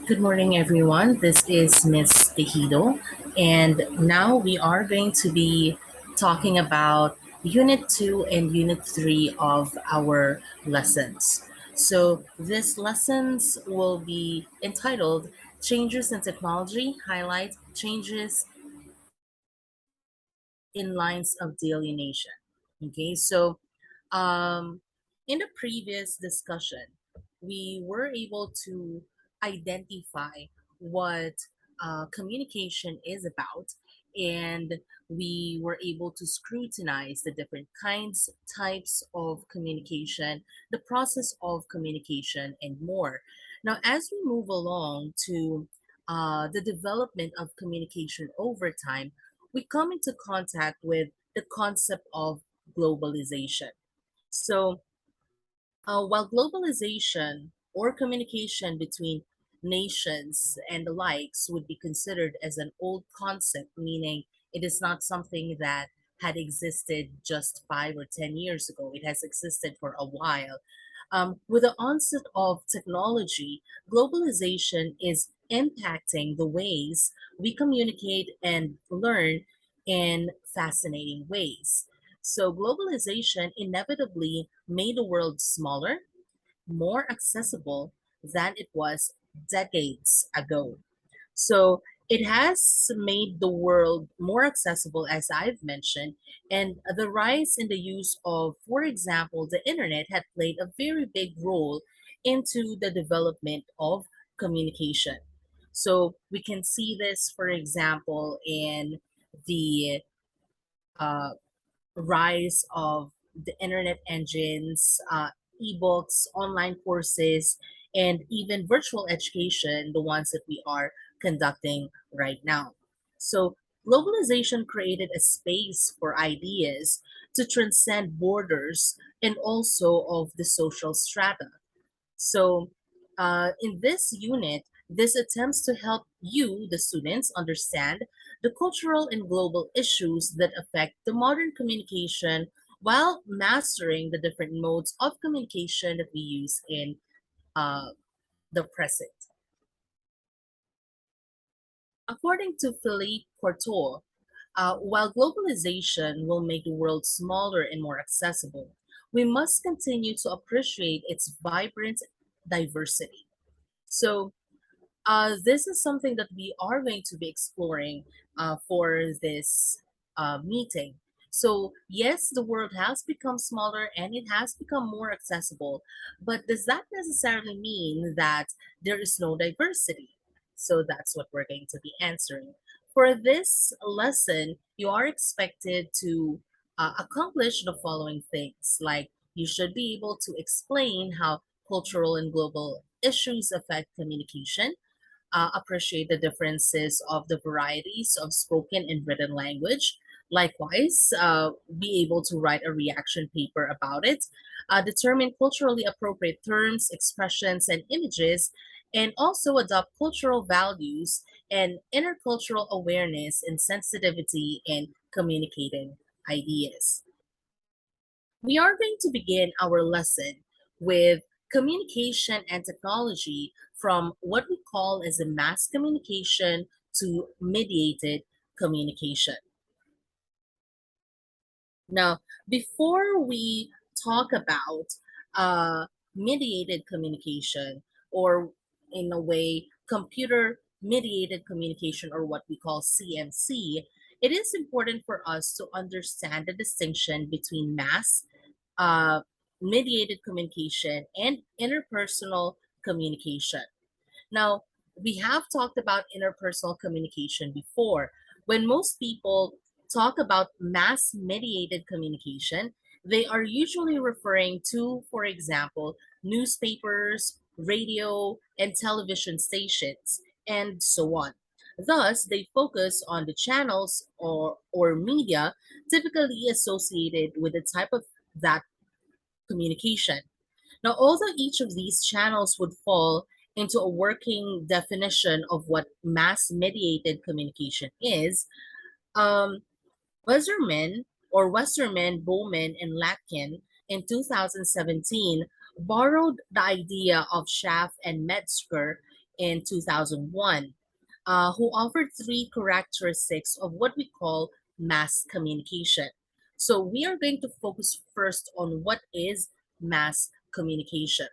Good morning, everyone. This is Miss Tejido, and now we are going to be talking about Unit 2 and Unit 3 of our lessons. So, these lessons will be entitled Changes in Technology, Highlight Changes in Lines of Delineation. Okay, so um, in the previous discussion, we were able to identify what communication is about, and we were able to scrutinize the different kinds, types of communication, the process of communication, and more. Now, as we move along to the development of communication over time, we come into contact with the concept of globalization. So, while globalization or communication between nations and the likes would be considered as an old concept, meaning it is not something that had existed just 5 or 10 years ago, it has existed for a while. With the onset of technology, globalization is impacting the ways we communicate and learn in fascinating ways. So, globalization inevitably made the world smaller, more accessible than it was decades ago. So it has made the world more accessible, as I've mentioned, and the rise in the use of, for example, the internet had played a very big role into the development of communication. So we can see this, for example, in the uh, rise of the internet engines, ebooks, online courses, and even virtual education, the ones that we are conducting right now. So, globalization created a space for ideas to transcend borders and also of the social strata. So, in this unit, this attempts to help you, the students, understand the cultural and global issues that affect the modern communication while mastering the different modes of communication that we use in uh, the present. According to Philippe Courtois, while globalization will make the world smaller and more accessible, we must continue to appreciate its vibrant diversity. So, this is something that we are going to be exploring for this meeting. So, yes, the world has become smaller and it has become more accessible, but does that necessarily mean that there is no diversity? So, that's what we're going to be answering. For this lesson, you are expected to accomplish the following things, like you should be able to explain how cultural and global issues affect communication, appreciate the differences of the varieties of spoken and written language. Likewise, be able to write a reaction paper about it, determine culturally appropriate terms, expressions, and images, and also adopt cultural values and intercultural awareness and sensitivity in communicating ideas. We are going to begin our lesson with communication and technology from what we call as a mass communication to mediated communication. Now, before we talk about uh, mediated communication, or in a way, computer mediated communication, or what we call CMC, it is important for us to understand the distinction between mass uh, mediated communication and interpersonal communication. Now, we have talked about interpersonal communication before. When most people talk about mass mediated communication, they are usually referring to, for example, newspapers, radio, and television stations, and so on. Thus, they focus on the channels or media typically associated with the type of that communication. Now, although each of these channels would fall into a working definition of what mass mediated communication is, um, Westerman, Bowman, and Latkin in 2017 borrowed the idea of Schaff and Metzger in 2001, who offered three characteristics of what we call mass communication. So we are going to focus first on what is mass communication.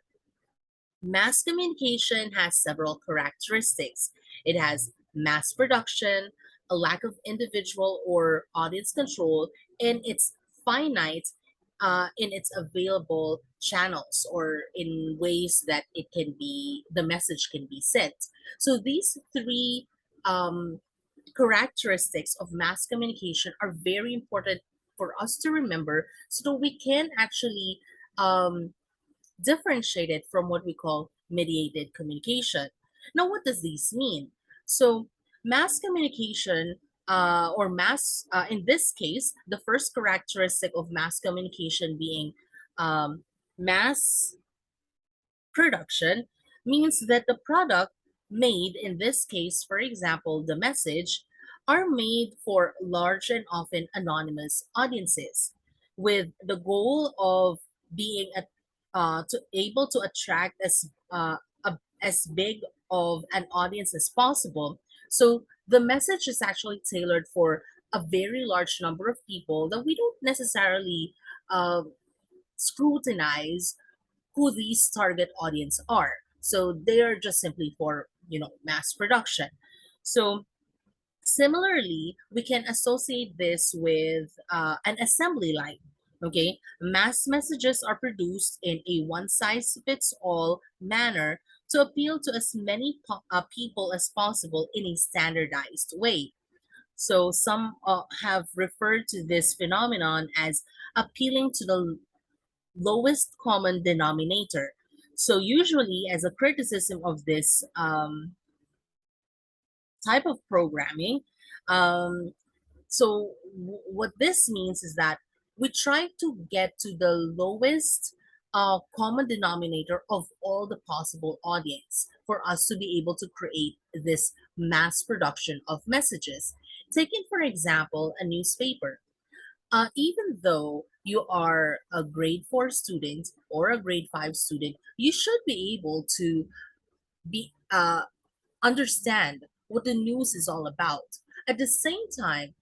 Mass communication has several characteristics. It has mass production, a lack of individual or audience control, and it's finite in its available channels or in ways that the message can be sent. So these three um, characteristics of mass communication are very important for us to remember so that we can actually um, differentiated from what we call mediated communication. Now, what does this mean? So, mass communication, in this case, the first characteristic of mass communication being mass production means that the product made, in this case, for example, the message, are made for large and often anonymous audiences with the goal of being able to attract as big of an audience as possible. So the message is actually tailored for a very large number of people that we don't necessarily uh, scrutinize who these target audience are. So they are just simply for, mass production. So similarly, we can associate this with an assembly line. Okay, mass messages are produced in a one size fits all manner to appeal to as many people as possible in a standardized way. So some have referred to this phenomenon as appealing to the lowest common denominator. So usually, as a criticism of this type of programming, um, what this means is that we try to get to the lowest common denominator of all the possible audience for us to be able to create this mass production of messages. Taking, for example, a newspaper. Even though you are a grade 4 student or a grade 5 student, you should be able to be understand what the news is all about. At the same time,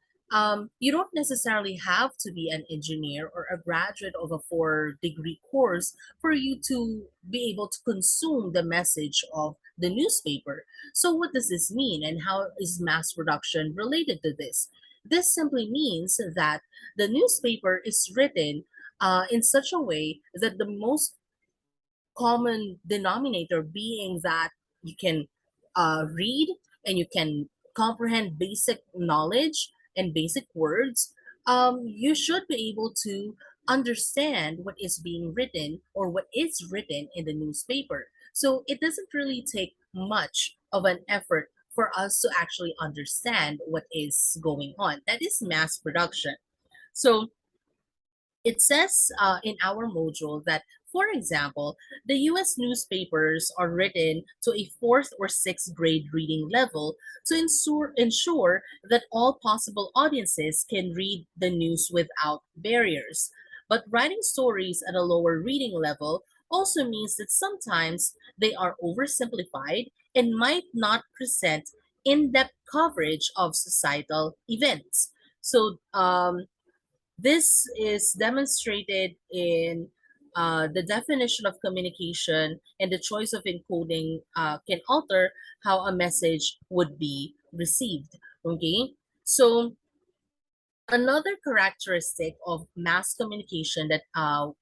you don't necessarily have to be an engineer or a graduate of a 4 degree course for you to be able to consume the message of the newspaper. So, what does this mean, and how is mass production related to this? This simply means that the newspaper is written in such a way that the most common denominator being that you can read and you can comprehend basic knowledge and basic words, you should be able to understand what is being written or what is written in the newspaper. So it doesn't really take much of an effort for us to actually understand what is going on. That is mass production. So it says in our module that, for example, the US newspapers are written to a fourth or sixth grade reading level to ensure that all possible audiences can read the news without barriers. But writing stories at a lower reading level also means that sometimes they are oversimplified and might not present in depth coverage of societal events. So, this is demonstrated in the definition of communication, and the choice of encoding can alter how a message would be received. Okay, so another characteristic of mass communication that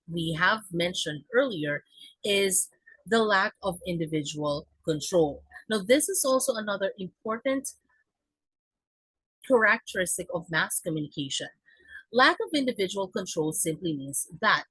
we have mentioned earlier is the lack of individual control. Now, this is also another important characteristic of mass communication. Lack of individual control simply means that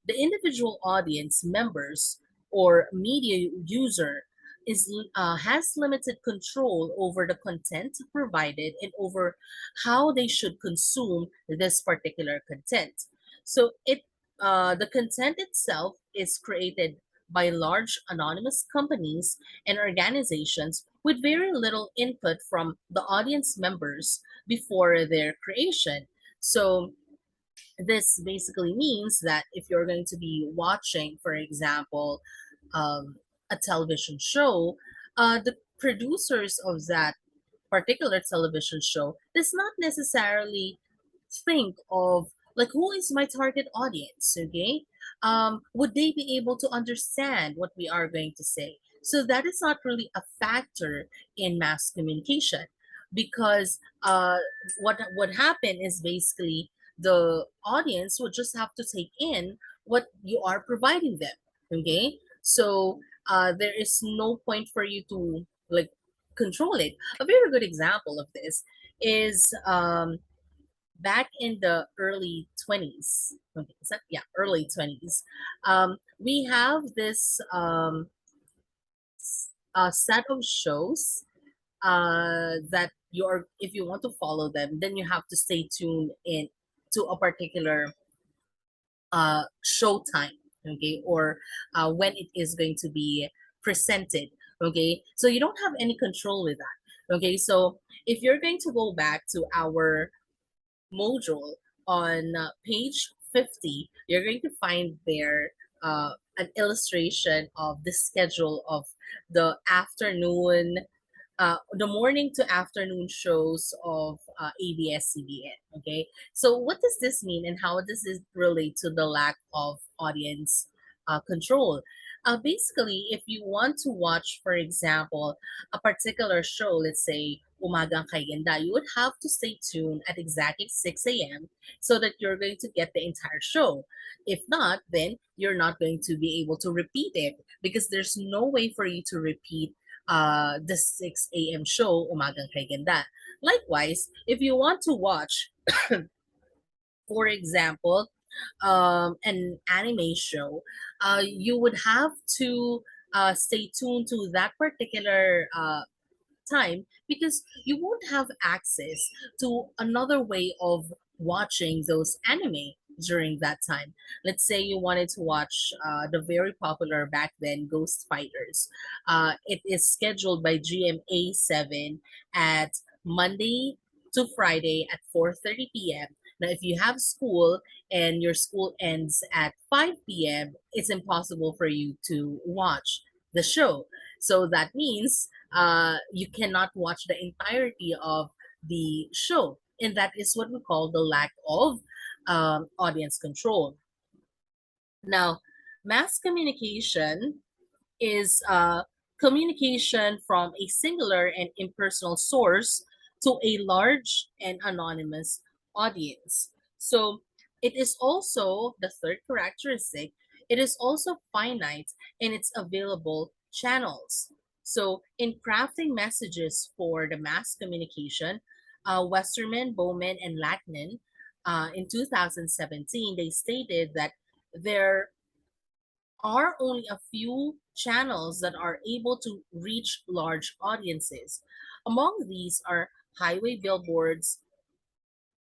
the individual audience members or media user has limited control over the content provided and over how they should consume this particular content. So the content itself is created by large anonymous companies and organizations with very little input from the audience members before their creation. So this basically means that if you're going to be watching, for example, a television show, the producers of that particular television show does not necessarily think of like who is my target audience. Okay, would they be able to understand what we are going to say? So that is not really a factor in mass communication, because what would happen is basically the audience would just have to take in what you are providing them. Okay, so there is no point for you to like control it. A very good example of this is back in the early 20s. Okay, is that, yeah, early 20s. We have this set of shows that you're if you want to follow them, then you have to stay tuned in to a particular show time, okay, or when it is going to be presented. Okay, so you don't have any control with that. Okay, so if you're going to go back to our module on page 50, you're going to find there an illustration of the schedule of the afternoon, the morning to afternoon shows of ABS-CBN. Okay, so what does this mean, and how does this relate to the lack of audience control? Basically, if you want to watch, for example, a particular show, let's say Umagang Kay Ganda, you would have to stay tuned at exactly 6 a.m. so that you're going to get the entire show. If not, then you're not going to be able to repeat it, because there's no way for you to repeat the 6 a.m. show, Umagang Kay Ganda. Likewise, if you want to watch, for example, an anime show, you would have to stay tuned to that particular time, because you won't have access to another way of watching those anime during that time. Let's say you wanted to watch the very popular back then Ghost Fighters. It is scheduled by GMA 7 at Monday to Friday at 4:30 p.m. Now, if you have school and your school ends at 5 p.m., it's impossible for you to watch the show. So that means you cannot watch the entirety of the show. And that is what we call the lack of audience control. Now, mass communication is communication from a singular and impersonal source to a large and anonymous audience. So it is also the third characteristic, it is also finite in its available channels. So in crafting messages for the mass communication, Westerman, Bowman, and Lacknan in 2017, they stated that there are only a few channels that are able to reach large audiences. Among these are highway billboards,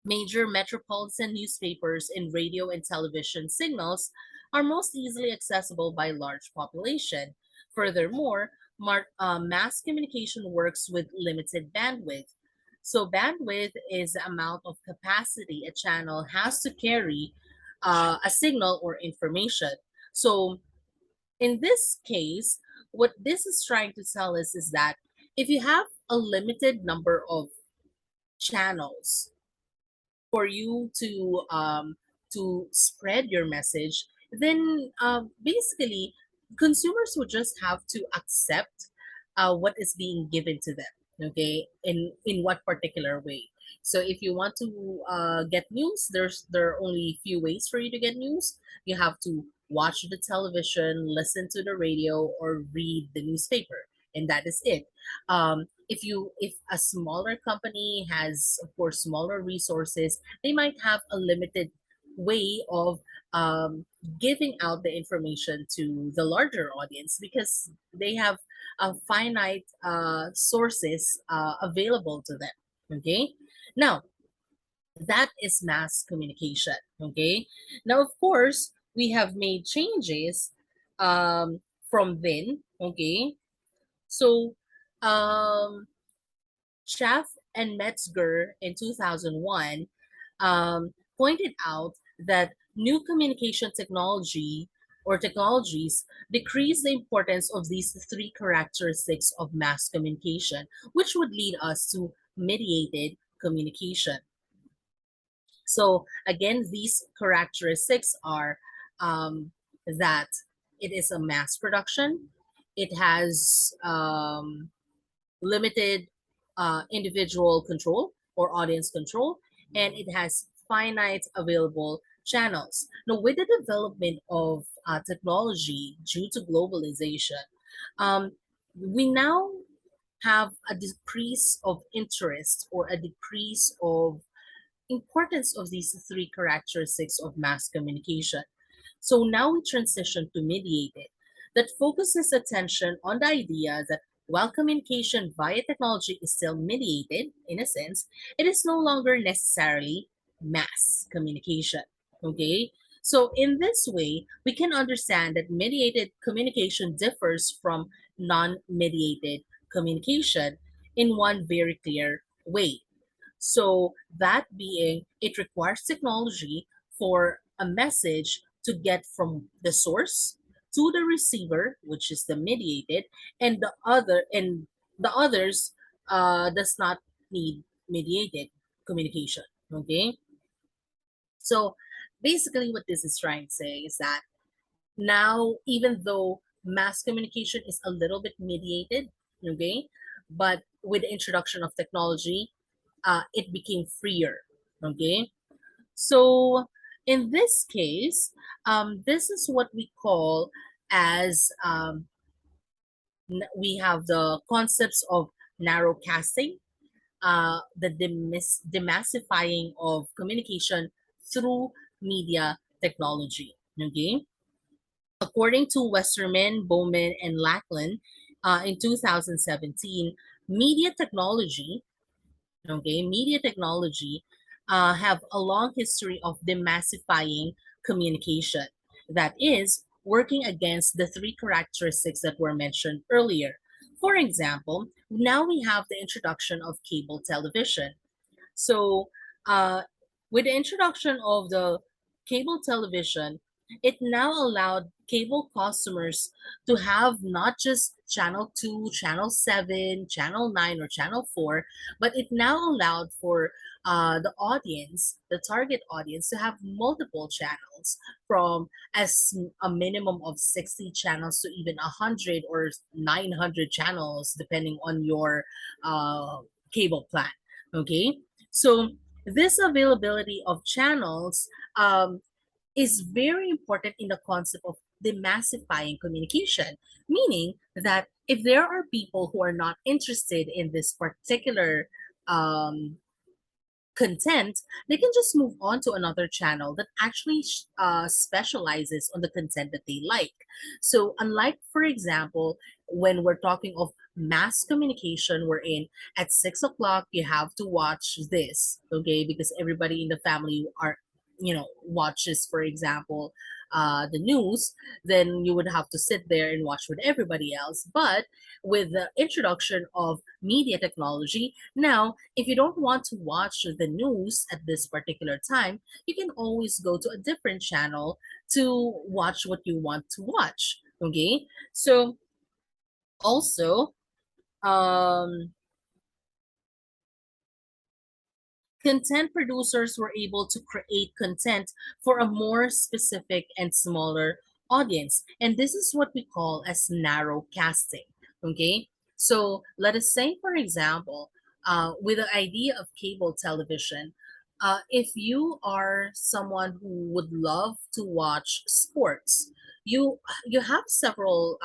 major metropolitan newspapers, and radio and television signals are most easily accessible by large population. Furthermore, mass communication works with limited bandwidth. So bandwidth is the amount of capacity a channel has to carry a signal or information. So in this case, what this is trying to tell us is that if you have a limited number of channels for you to spread your message, then basically consumers would just have to accept what is being given to them. Okay, in what particular way? So if you want to get news, there are only few ways for you to get news. You have to watch the television, listen to the radio, or read the newspaper, and that is it. If a smaller company has, of course, smaller resources, they might have a limited way of giving out the information to the larger audience, because they have finite sources available to them. Okay, now that is mass communication. Okay, now of course we have made changes from then. Okay, so um, Schaff and Metzger in 2001 pointed out that new communication technology or technologies decrease the importance of these three characteristics of mass communication, which would lead us to mediated communication. So, again, these characteristics are that it is a mass production, it has limited individual control or audience control, and it has finite available channels. Now, with the development of technology due to globalization, um, we now have a decrease of interest or a decrease of importance of these three characteristics of mass communication. So now we transition to mediated, that focuses attention on the idea that while communication via technology is still mediated, in a sense, it is no longer necessarily mass communication. Okay? So, in this way, we can understand that mediated communication differs from non mediated communication in one very clear way. So, that being, it requires technology for a message to get from the source to the receiver, which is the mediated, and the others does not need mediated communication. Okay, so basically, what this is trying to say is that now, even though mass communication is a little bit mediated, okay, but with the introduction of technology, it became freer. Okay, so in this case, this is what we call as we have the concepts of narrowcasting, the demassifying of communication through media technology. Okay, according to Westerman, Bowman, and Lackland, in 2017, media technology media technology have a long history of demassifying communication. That is, working against the three characteristics that were mentioned earlier. For example, now we have the introduction of cable television. So, uh, with the introduction of the cable television, it now allowed cable customers to have not just channel 2, channel 7, channel 9, or channel 4, but it now allowed for the audience, the target audience, to have multiple channels from as a minimum of 60 channels to even 100 or 900 channels, depending on your cable plan. Okay, so this availability of channels is very important in the concept of demassifying communication, meaning that if there are people who are not interested in this particular um, content, they can just move on to another channel that actually specializes on the content that they like. So, unlike, for example, when we're talking of mass communication, we're in at 6 o'clock, you have to watch this, okay, because everybody in the family are, watches, for example, the news, then you would have to sit there and watch with everybody else. But with the introduction of media technology, now, if you don't want to watch the news at this particular time, you can always go to a different channel to watch what you want to watch. Okay. So, also, um, content producers were able to create content for a more specific and smaller audience. And this is what we call as narrow casting. Okay. So let us say, for example, with the idea of cable television, if you are someone who would love to watch sports, you have several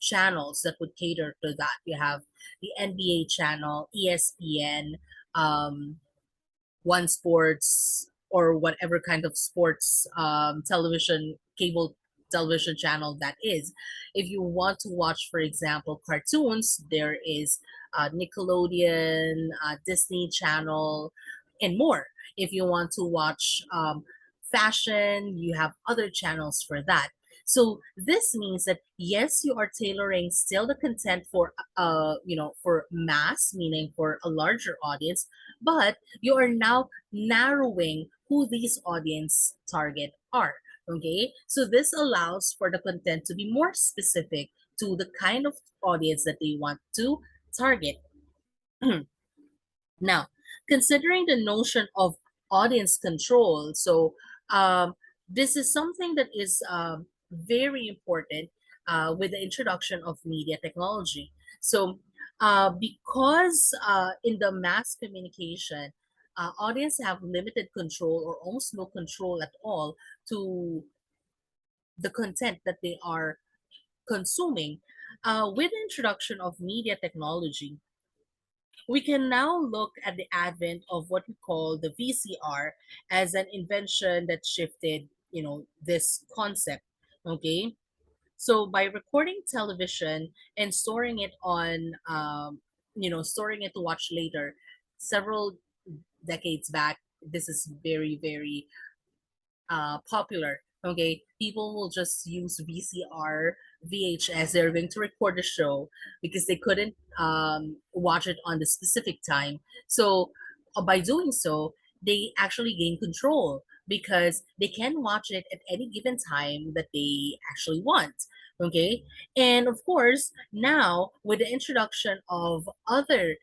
channels that would cater to that. You have the NBA channel, ESPN, um, one sports or whatever kind of sports television cable television channel that is. If you want to watch, for example, cartoons, there is Nickelodeon, Disney Channel, and more. If you want to watch fashion, you have other channels for that. So this means that yes, you are tailoring still the content for for mass, meaning for a larger audience, but you are now narrowing who these audience target are. Okay, so this allows for the content to be more specific to the kind of audience that they want to target. Now, considering the notion of audience control, so this is something that is very important with the introduction of media technology. So, because in the mass communication, audience have limited control or almost no control at all to the content that they are consuming. With the introduction of media technology, we can now look at the advent of what we call the VCR as an invention that shifted, this concept. Okay, so by recording television and storing it on, storing it to watch later, several decades back, this is very, very popular. Okay, people will just use VCR, VHS. They're going to record the show because they couldn't watch it on the specific time. So by doing so, they actually gain control because they can watch it at any given time that they actually want. Okay, and of course, now with the introduction of other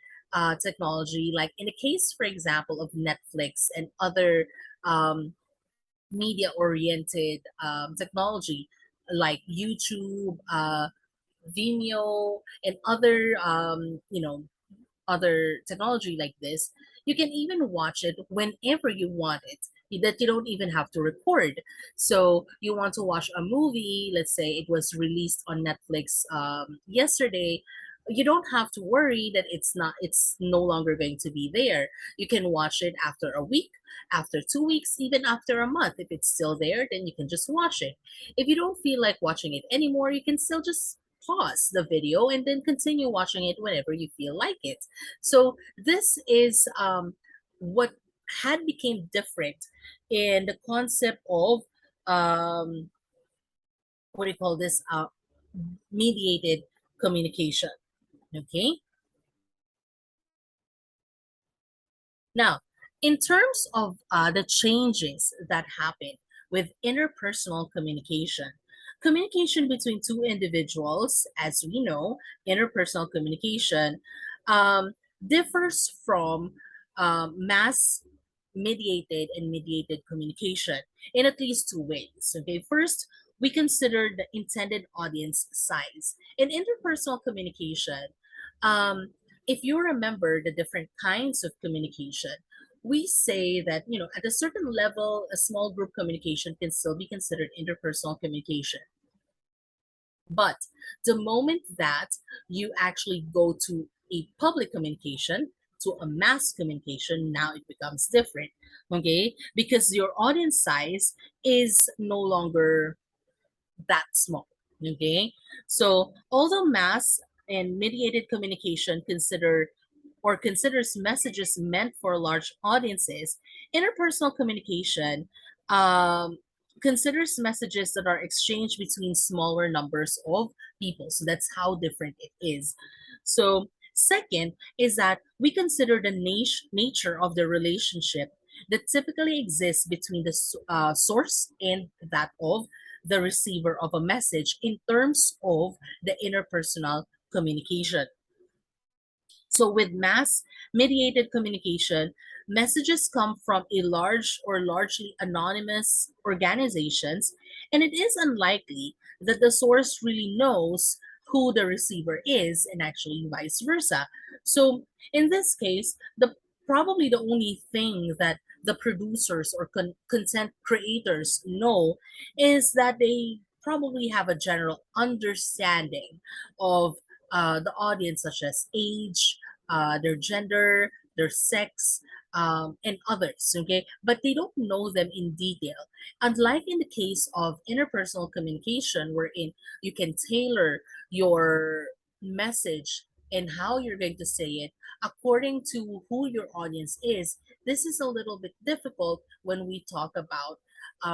technology, like in the case, for example, of Netflix and other media oriented technology like YouTube, Vimeo, and other other technology like this, you can even watch it whenever you want it. That you don't even have to record. So you want to watch a movie, let's say it was released on Netflix yesterday. You don't have to worry that it's no longer going to be there. You can watch it after a week, after 2 weeks, even after a month. If it's still there, then you can just watch it. If you don't feel like watching it anymore, you can still just pause the video and then continue watching it whenever you feel like it. So this is what had became different in the concept of um, what do you call this, mediated communication. Okay, now in terms of the changes that happen with interpersonal communication, communication between two individuals, as we know, interpersonal communication um, differs from mass mediated and mediated communication in at least two ways. Okay, first, we consider the intended audience size. In interpersonal communication, um, if you remember the different kinds of communication, we say that, at a certain level, a small group communication can still be considered interpersonal communication. But the moment that you actually go to a public communication, to a mass communication, now it becomes different. Okay, because your audience size is no longer that small. Okay, so although mass and mediated communication considers messages meant for large audiences, interpersonal communication um, considers messages that are exchanged between smaller numbers of people. So that's how different it is. So, second is that we consider the nature of the relationship that typically exists between the source and that of the receiver of a message in terms of the interpersonal communication. So, with mass mediated communication, messages come from a large or largely anonymous organizations, and it is unlikely that the source really knows who the receiver is, and actually vice versa. So, in this case, the probably the only thing that the producers or content creators know is that they probably have a general understanding of the audience, such as age, their gender, their sex, and others. Okay, but they don't know them in detail. Unlike in the case of interpersonal communication, wherein you can tailor your message and how you're going to say it according to who your audience is. This is a little bit difficult when we talk about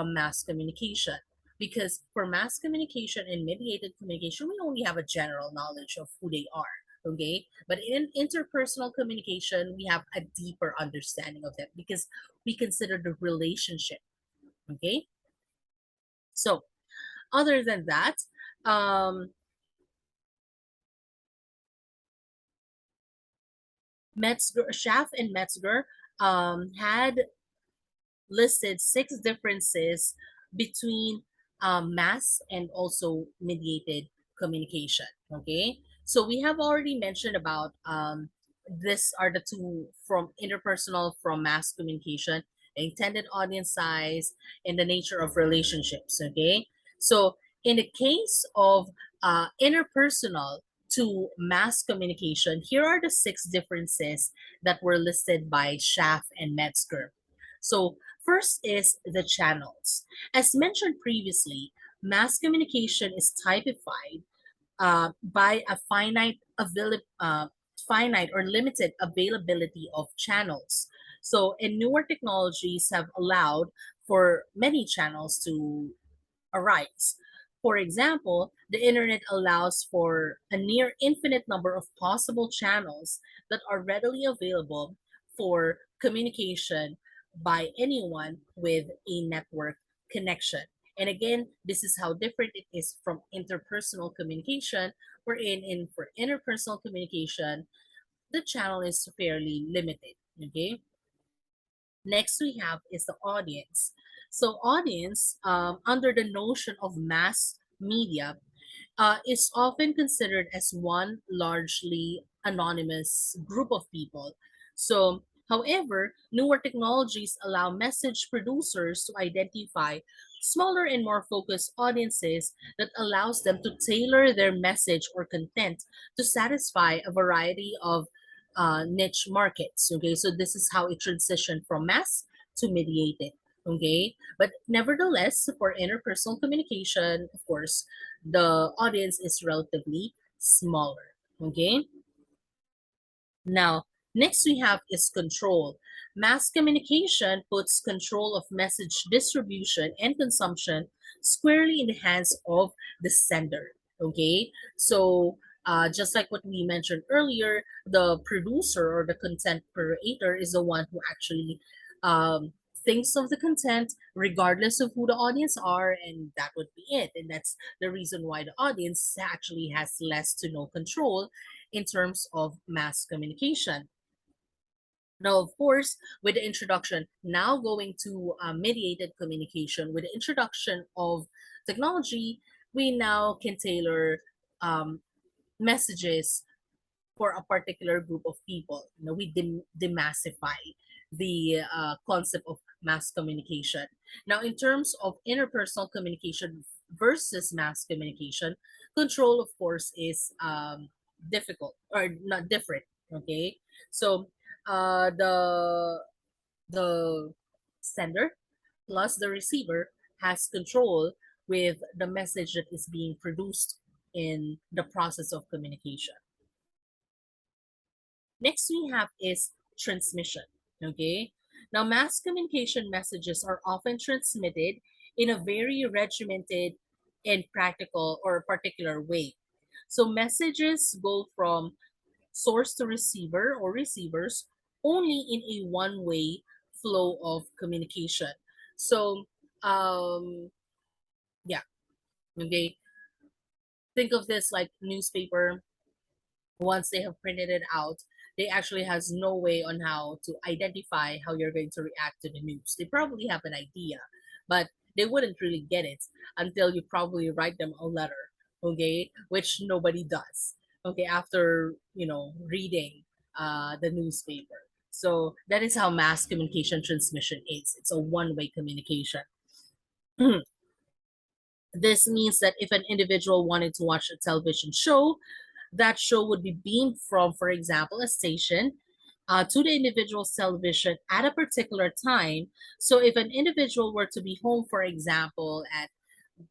mass communication, because for mass communication and mediated communication, we only have a general knowledge of who they are. Okay, but in interpersonal communication, we have a deeper understanding of them because we consider the relationship. Okay, So, other than that, um, Metzger, Schaff and Metzger had listed six differences between mass and also mediated communication. Okay, so we have already mentioned about this are the two from interpersonal from mass communication, the intended audience size, and the nature of relationships. Okay, so in the case of interpersonal to mass communication, here are the six differences that were listed by Schaff and Metzger. So first is the channels. As mentioned previously, mass communication is typified by a finite or limited availability of channels. So, and newer technologies have allowed for many channels to arise. For example, the internet allows for a near infinite number of possible channels that are readily available for communication by anyone with a network connection. And again, this is how different it is from interpersonal communication, wherein in for interpersonal communication, the channel is fairly limited. Okay. Next we have is the audience. So audience, under the notion of mass media, is often considered as one largely anonymous group of people. So, however, newer technologies allow message producers to identify smaller and more focused audiences that allows them to tailor their message or content to satisfy a variety of niche markets. Okay, so this is how it transitioned from mass to mediated. Okay, but nevertheless, for interpersonal communication, of course, the audience is relatively smaller. Okay. Now, next we have is control. Mass communication puts control of message distribution and consumption squarely in the hands of the sender. Okay, so just like what we mentioned earlier, the producer or the content creator is the one who actually um, thinks of the content, regardless of who the audience are, and that would be it. And that's the reason why the audience actually has less to no control in terms of mass communication. Now, of course, with the introduction, now going to mediated communication, with the introduction of technology, we now can tailor um, messages for a particular group of people. You know, we demassify the concept of mass communication. Now, in terms of interpersonal communication versus mass communication, control, of course, is difficult or not different. Okay, so the sender plus the receiver has control with the message that is being produced in the process of communication. Next we have is transmission. Okay. Now mass communication messages are often transmitted in a very regimented and practical or particular way. So messages go from source to receiver or receivers only in a one-way flow of communication. So yeah, okay. Think of this like newspaper. Once they have printed it out, they actually has no way on how to identify how you're going to react to the news. They probably have an idea, but they wouldn't really get it until you probably write them a letter, okay, which nobody does, okay, after reading the newspaper. So that is how mass communication transmission is. It's a one-way communication. This means that if an individual wanted to watch a television show, that show would be beamed from, for example, a station to the individual's television at a particular time. So if an individual were to be home, for example, at,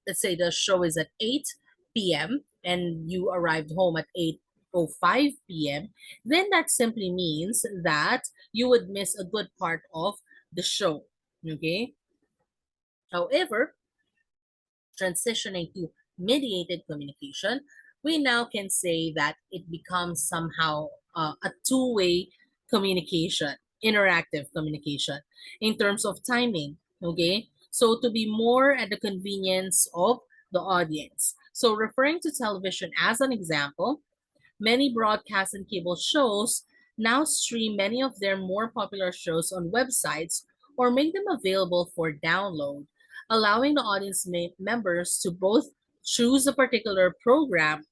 let's say the show is at 8 p.m. and you arrived home at 8:05 p.m., then that simply means that you would miss a good part of the show. Okay. However, transitioning to mediated communication, we now can say that it becomes somehow a two-way communication, interactive communication in terms of timing. Okay, So to be more at the convenience of the audience. So referring to television as an example, many broadcast and cable shows now stream many of their more popular shows on websites or make them available for download, allowing the audience members to both choose a particular program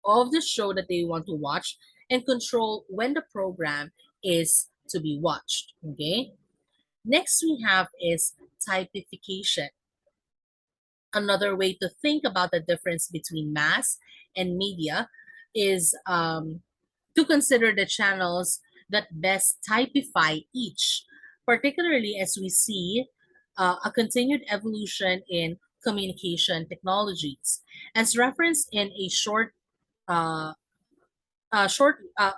of the show that they want to watch and control when the program is to be watched. Okay. Next we have is typification. Another way to think about the difference between mass and media is to consider the channels that best typify each, particularly as we see a continued evolution in communication technologies. As referenced in a uh,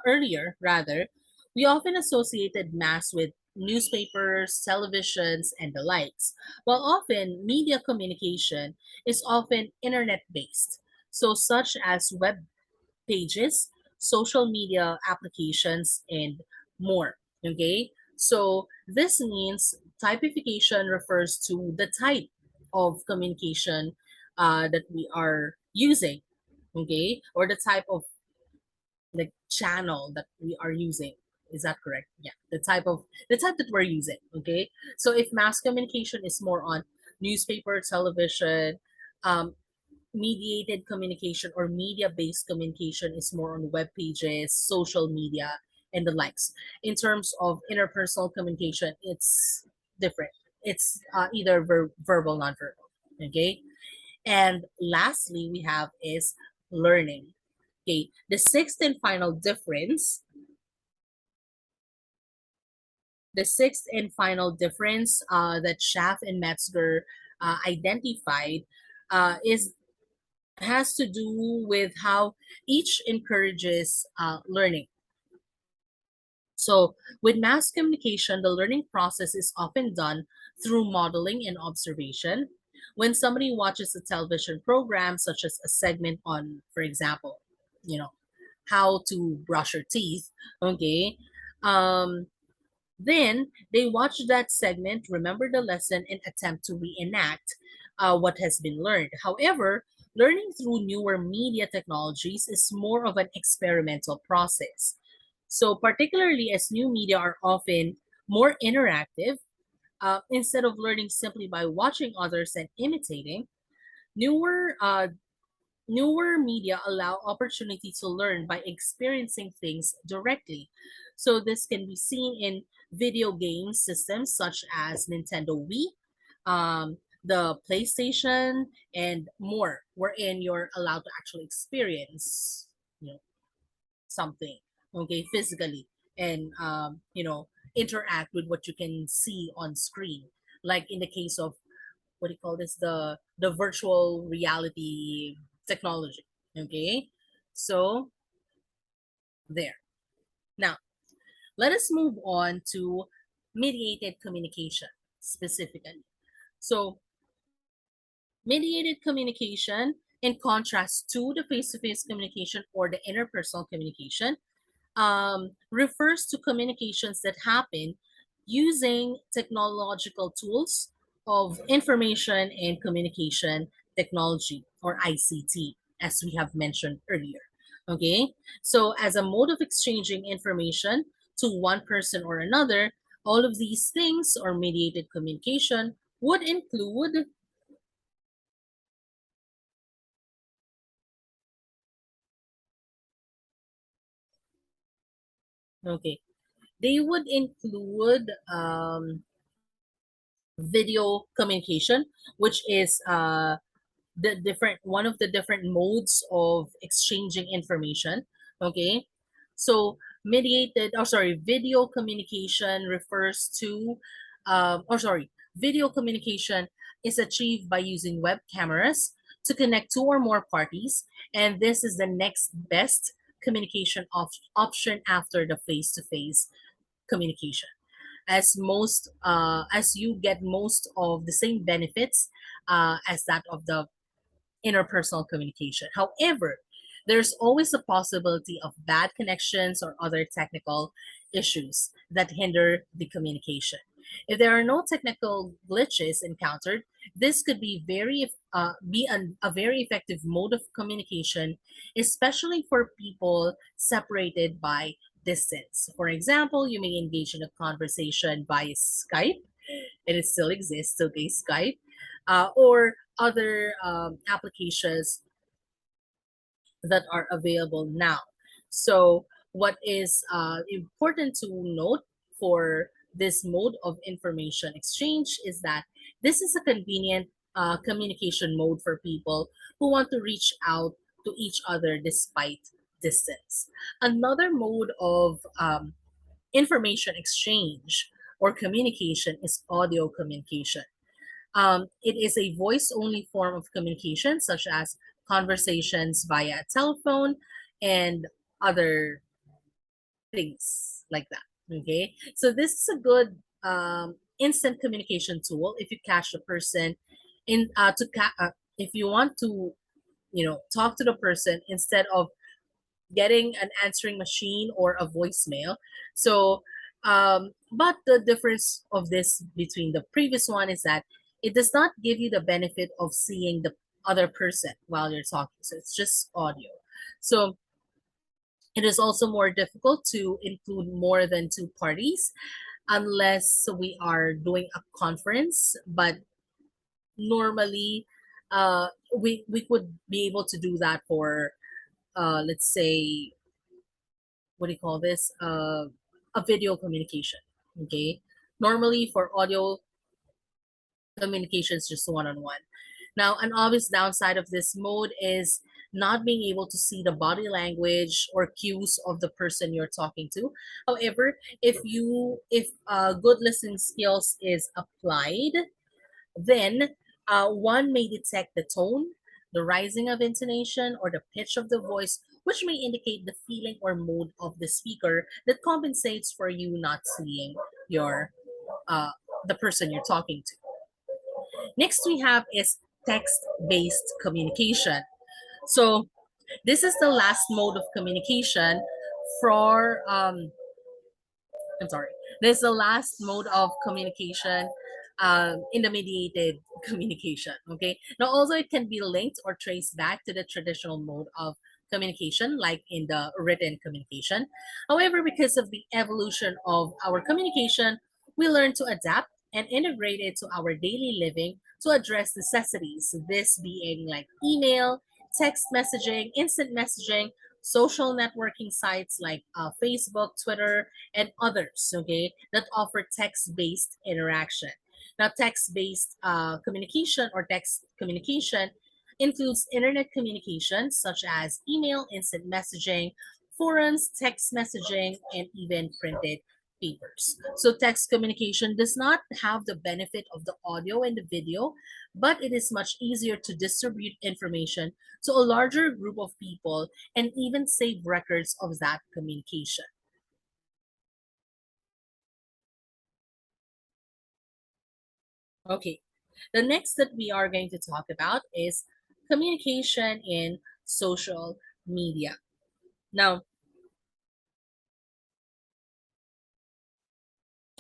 earlier, rather, we often associated mass with newspapers, televisions, and the likes, while often media communication is often internet based, so such as web pages, social media applications, and more. Okay, so this means typification refers to the type of communication that we are using, okay, or the type of like channel that we are using. Is that correct? Yeah, the type that we're using. Okay, so if mass communication is more on newspaper, television, um, mediated communication or media based communication is more on web pages, social media, and the likes. In terms of interpersonal communication, it's different. It's either verbal, non-verbal. Okay, and lastly, we have is learning. Okay, the sixth and final difference that Schaff and Metzger identified is has to do with how each encourages learning. So, with mass communication, the learning process is often done through modeling and observation. When somebody watches a television program, such as a segment on, for example, you know, how to brush your teeth, okay, um, then they watch that segment, remember the lesson, and attempt to reenact what has been learned. However, learning through newer media technologies is more of an experimental process. So, particularly as new media are often more interactive, instead of learning simply by watching others and imitating, newer newer media allow opportunity to learn by experiencing things directly. So this can be seen in video game systems such as Nintendo Wii, the PlayStation, and more, wherein you're allowed to actually experience, you know, something, okay, physically, and interact with what you can see on screen. Like in the case of what do you call this, the virtual reality technology. Okay, so there. Now let us move on to mediated communication specifically. So mediated communication, in contrast to the face-to-face communication or the interpersonal communication, refers to communications that happen using technological tools of information and communication technology, or ICT, as we have mentioned earlier. Okay, so as a mode of exchanging information to one person or another, all of these things or mediated communication would include, okay, they would include video communication, which is the different one of the different modes of exchanging information. Okay, so video communication refers to video communication is achieved by using web cameras to connect two or more parties, and this is the next best communication option after the face-to-face communication, as you get most of the same benefits as that of the interpersonal communication. However, there's always a possibility of bad connections or other technical issues that hinder the communication. If there are no technical glitches encountered, this could be a very effective mode of communication, especially for people separated by distance. For example, you may engage in a conversation via Skype, and it still exists, okay, Skype, or other applications that are available now. So, what is important to note for this mode of information exchange is that this is a convenient communication mode for people who want to reach out to each other despite distance. Another mode of information exchange or communication is audio communication. It is a voice only form of communication, such as conversations via telephone and other things like that. Okay, so this is a good instant communication tool if you catch a person if you want to talk to the person instead of getting an answering machine or a voicemail. So, but the difference of this between the previous one is that it does not give you the benefit of seeing the other person while you're talking. So it's just audio. So it is also more difficult to include more than two parties unless we are doing a conference. But normally, we could be able to do that for let's say, what do you call this, a video communication. Okay, normally for audio communications, just one-on-one. Now, an obvious downside of this mode is not being able to see the body language or cues of the person you're talking to. However, if good listening skills is applied, then one may detect the tone, the rising of intonation, or the pitch of the voice, which may indicate the feeling or mood of the speaker that compensates for you not seeing your uh, the person you're talking to. Next, we have is text-based communication. So this is the last mode of communication for I'm sorry. This is the last mode of communication in the mediated communication. Okay. Now, also, it can be linked or traced back to the traditional mode of communication, like in the written communication. However, because of the evolution of our communication, we learn to adapt and integrate it to our daily living to address necessities. This being like email, text messaging, instant messaging, social networking sites like Facebook, Twitter, and others, okay, that offer text-based interaction. Now, text-based communication or text communication includes internet communication such as email, instant messaging, forums, text messaging, and even printed papers. So text communication does not have the benefit of the audio and the video, but it is much easier to distribute information to a larger group of people and even save records of that communication. Okay, the next that we are going to talk about is communication in social media. Now,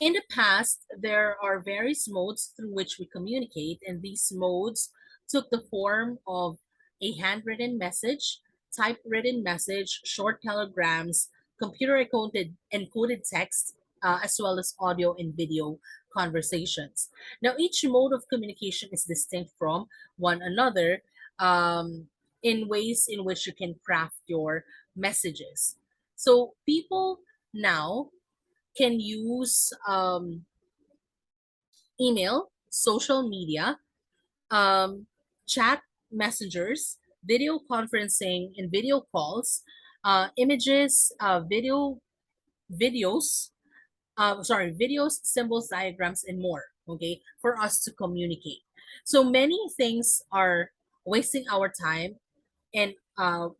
in the past, there are various modes through which we communicate, and these modes took the form of a handwritten message, typewritten message, short telegrams, computer encoded text, as well as audio and video conversations. Now, each mode of communication is distinct from one another in ways in which you can craft your messages. So, people now can use email, social media, um, chat messengers, video conferencing, and video calls, images, videos, videos, symbols, diagrams, and more. Okay, for us to communicate. So many things are wasting our time, and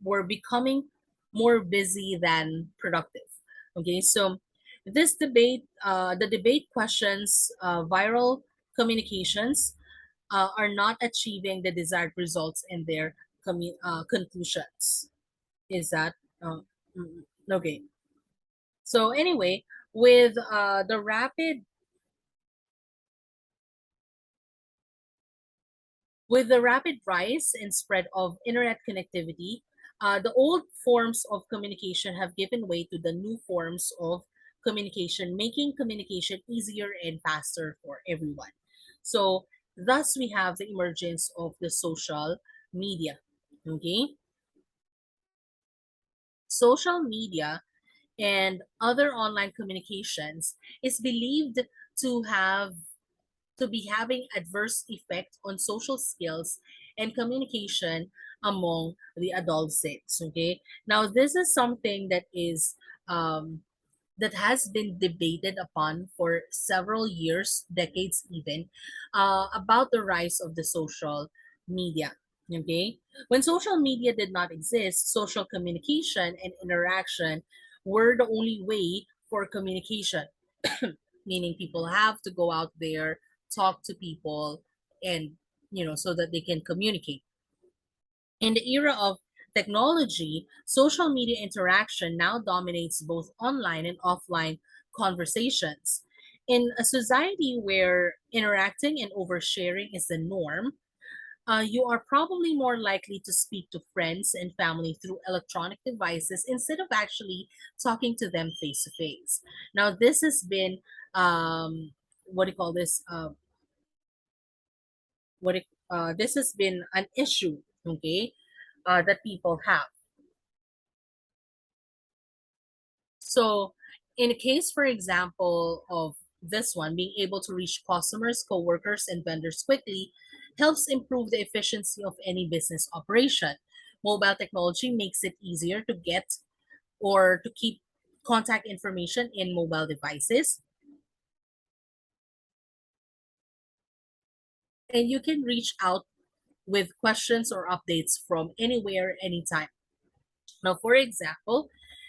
we're becoming more busy than productive. Okay, so the debate questions viral communications are not achieving the desired results in their conclusions. Is that uh, okay? So anyway, with the rapid With the rapid rise and spread of internet connectivity, the old forms of communication have given way to the new forms of communication, making communication easier and faster for everyone. So, thus, we have the emergence of the social media. Okay, social media and other online communications is believed to have to be having adverse effect on social skills and communication among the adolescents. Okay, now this is something that is um, that has been debated upon for several years, decades even, about the rise of the social media. Okay, when social media did not exist, social communication and interaction were the only way for communication, meaning people have to go out there, talk to people, and so that they can communicate. In the era of technology, social media interaction now dominates both online and offline conversations. In a society where interacting and oversharing is the norm, you are probably more likely to speak to friends and family through electronic devices instead of actually talking to them face to face. Now, this has been what do you call this? This has been an issue, okay, that people have. So, in a case, for example, of this one, being able to reach customers, coworkers, and vendors quickly helps improve the efficiency of any business operation. Mobile technology makes it easier to get or to keep contact information in mobile devices, and you can reach out with questions or updates from anywhere, anytime. Now, for example,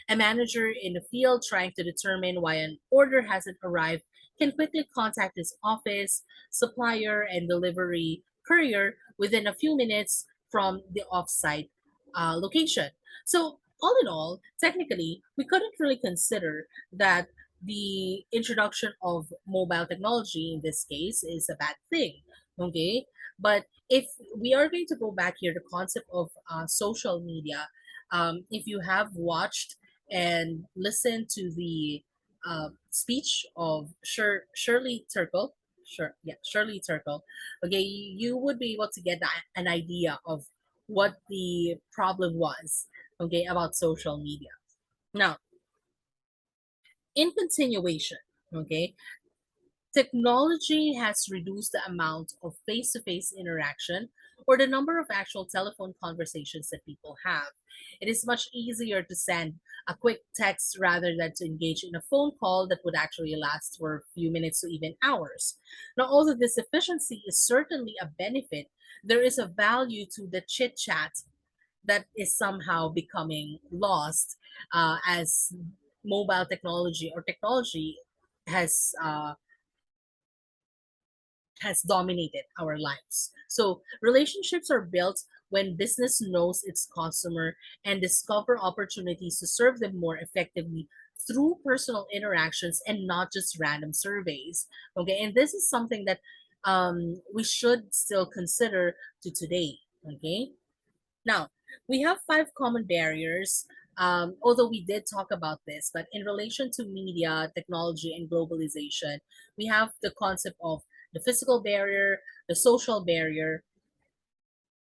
a manager in the field trying to determine why an order hasn't arrived can quickly contact his office, supplier, and delivery courier within a few minutes from the offsite location. So, all in all, technically, we couldn't really consider that the introduction of mobile technology in this case is a bad thing. Okay, but if we are going to go back here, the concept of social media, if you have watched and listened to the speech of Shirley Turkle, Shirley Turkle, okay, you would be able to get an idea of what the problem was, okay, about social media. Now, in continuation, okay, technology has reduced the amount of face to face interaction or the number of actual telephone conversations that people have. It is much easier to send a quick text rather than to engage in a phone call that would actually last for a few minutes to even hours. Now, although this efficiency is certainly a benefit, there is a value to the chit chat that is somehow becoming lost as mobile technology or technology has dominated our lives. So relationships are built when business knows its customer and discover opportunities to serve them more effectively through personal interactions and not just random surveys. Okay, and this is something that we should still consider to today. Okay, now, we have five common barriers, although we did talk about this, but in relation to media, technology, and globalization, we have the concept of the physical barrier, the social barrier,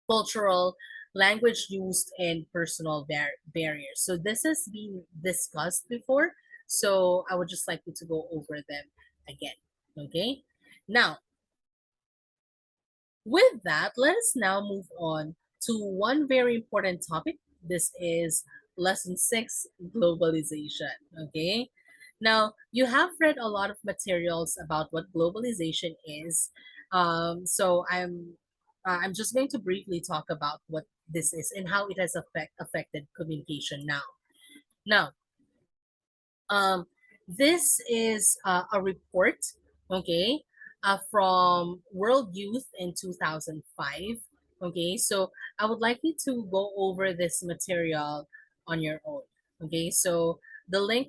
cultural, language used, and personal barriers. So this has been discussed before, so I would just like you to go over them again. Okay? Now, with that, let us now move on to one very important topic. This is lesson 6, globalization. Okay. Now, you have read a lot of materials about what globalization is. So I'm just going to briefly talk about what this is and how it has affected communication now. Now, um, this is a report, okay, from World Youth in 2005. Okay, so I would like you to go over this material on your own. Okay, so the link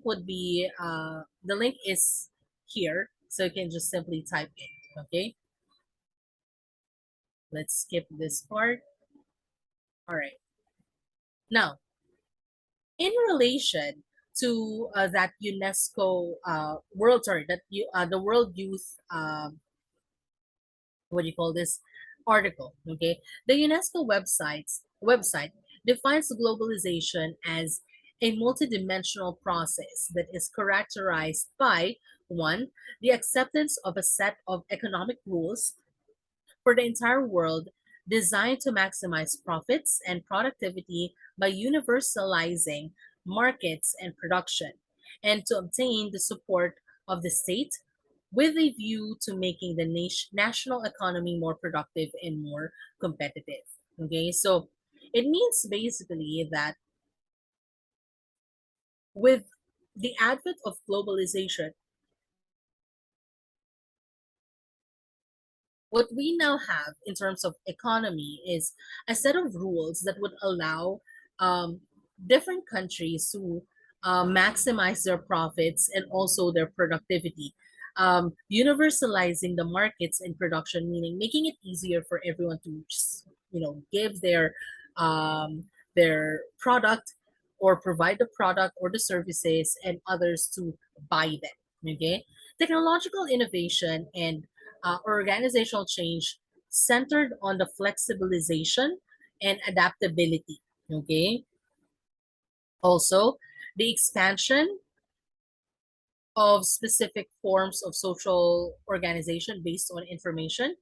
is here, so you can just simply type in. Okay, Let's skip this part. All right. Now, in relation to that UNESCO World, sorry, that you the World Youth what do you call this article? Okay, the UNESCO website defines globalization as a multidimensional process that is characterized by one, the acceptance of a set of economic rules for the entire world designed to maximize profits and productivity by universalizing markets and production, and to obtain the support of the state with a view to making the national economy more productive and more competitive. Okay, so it means basically that with the advent of globalization, what we now have in terms of economy is a set of rules that would allow um, different countries to maximize their profits and also their productivity. Universalizing the markets and production, meaning making it easier for everyone to just, give their product or provide the product or the services and others to buy them. Okay, technological innovation and organizational change centered on the flexibilization and adaptability. Okay. Also, the expansion of specific forms of social organization based on information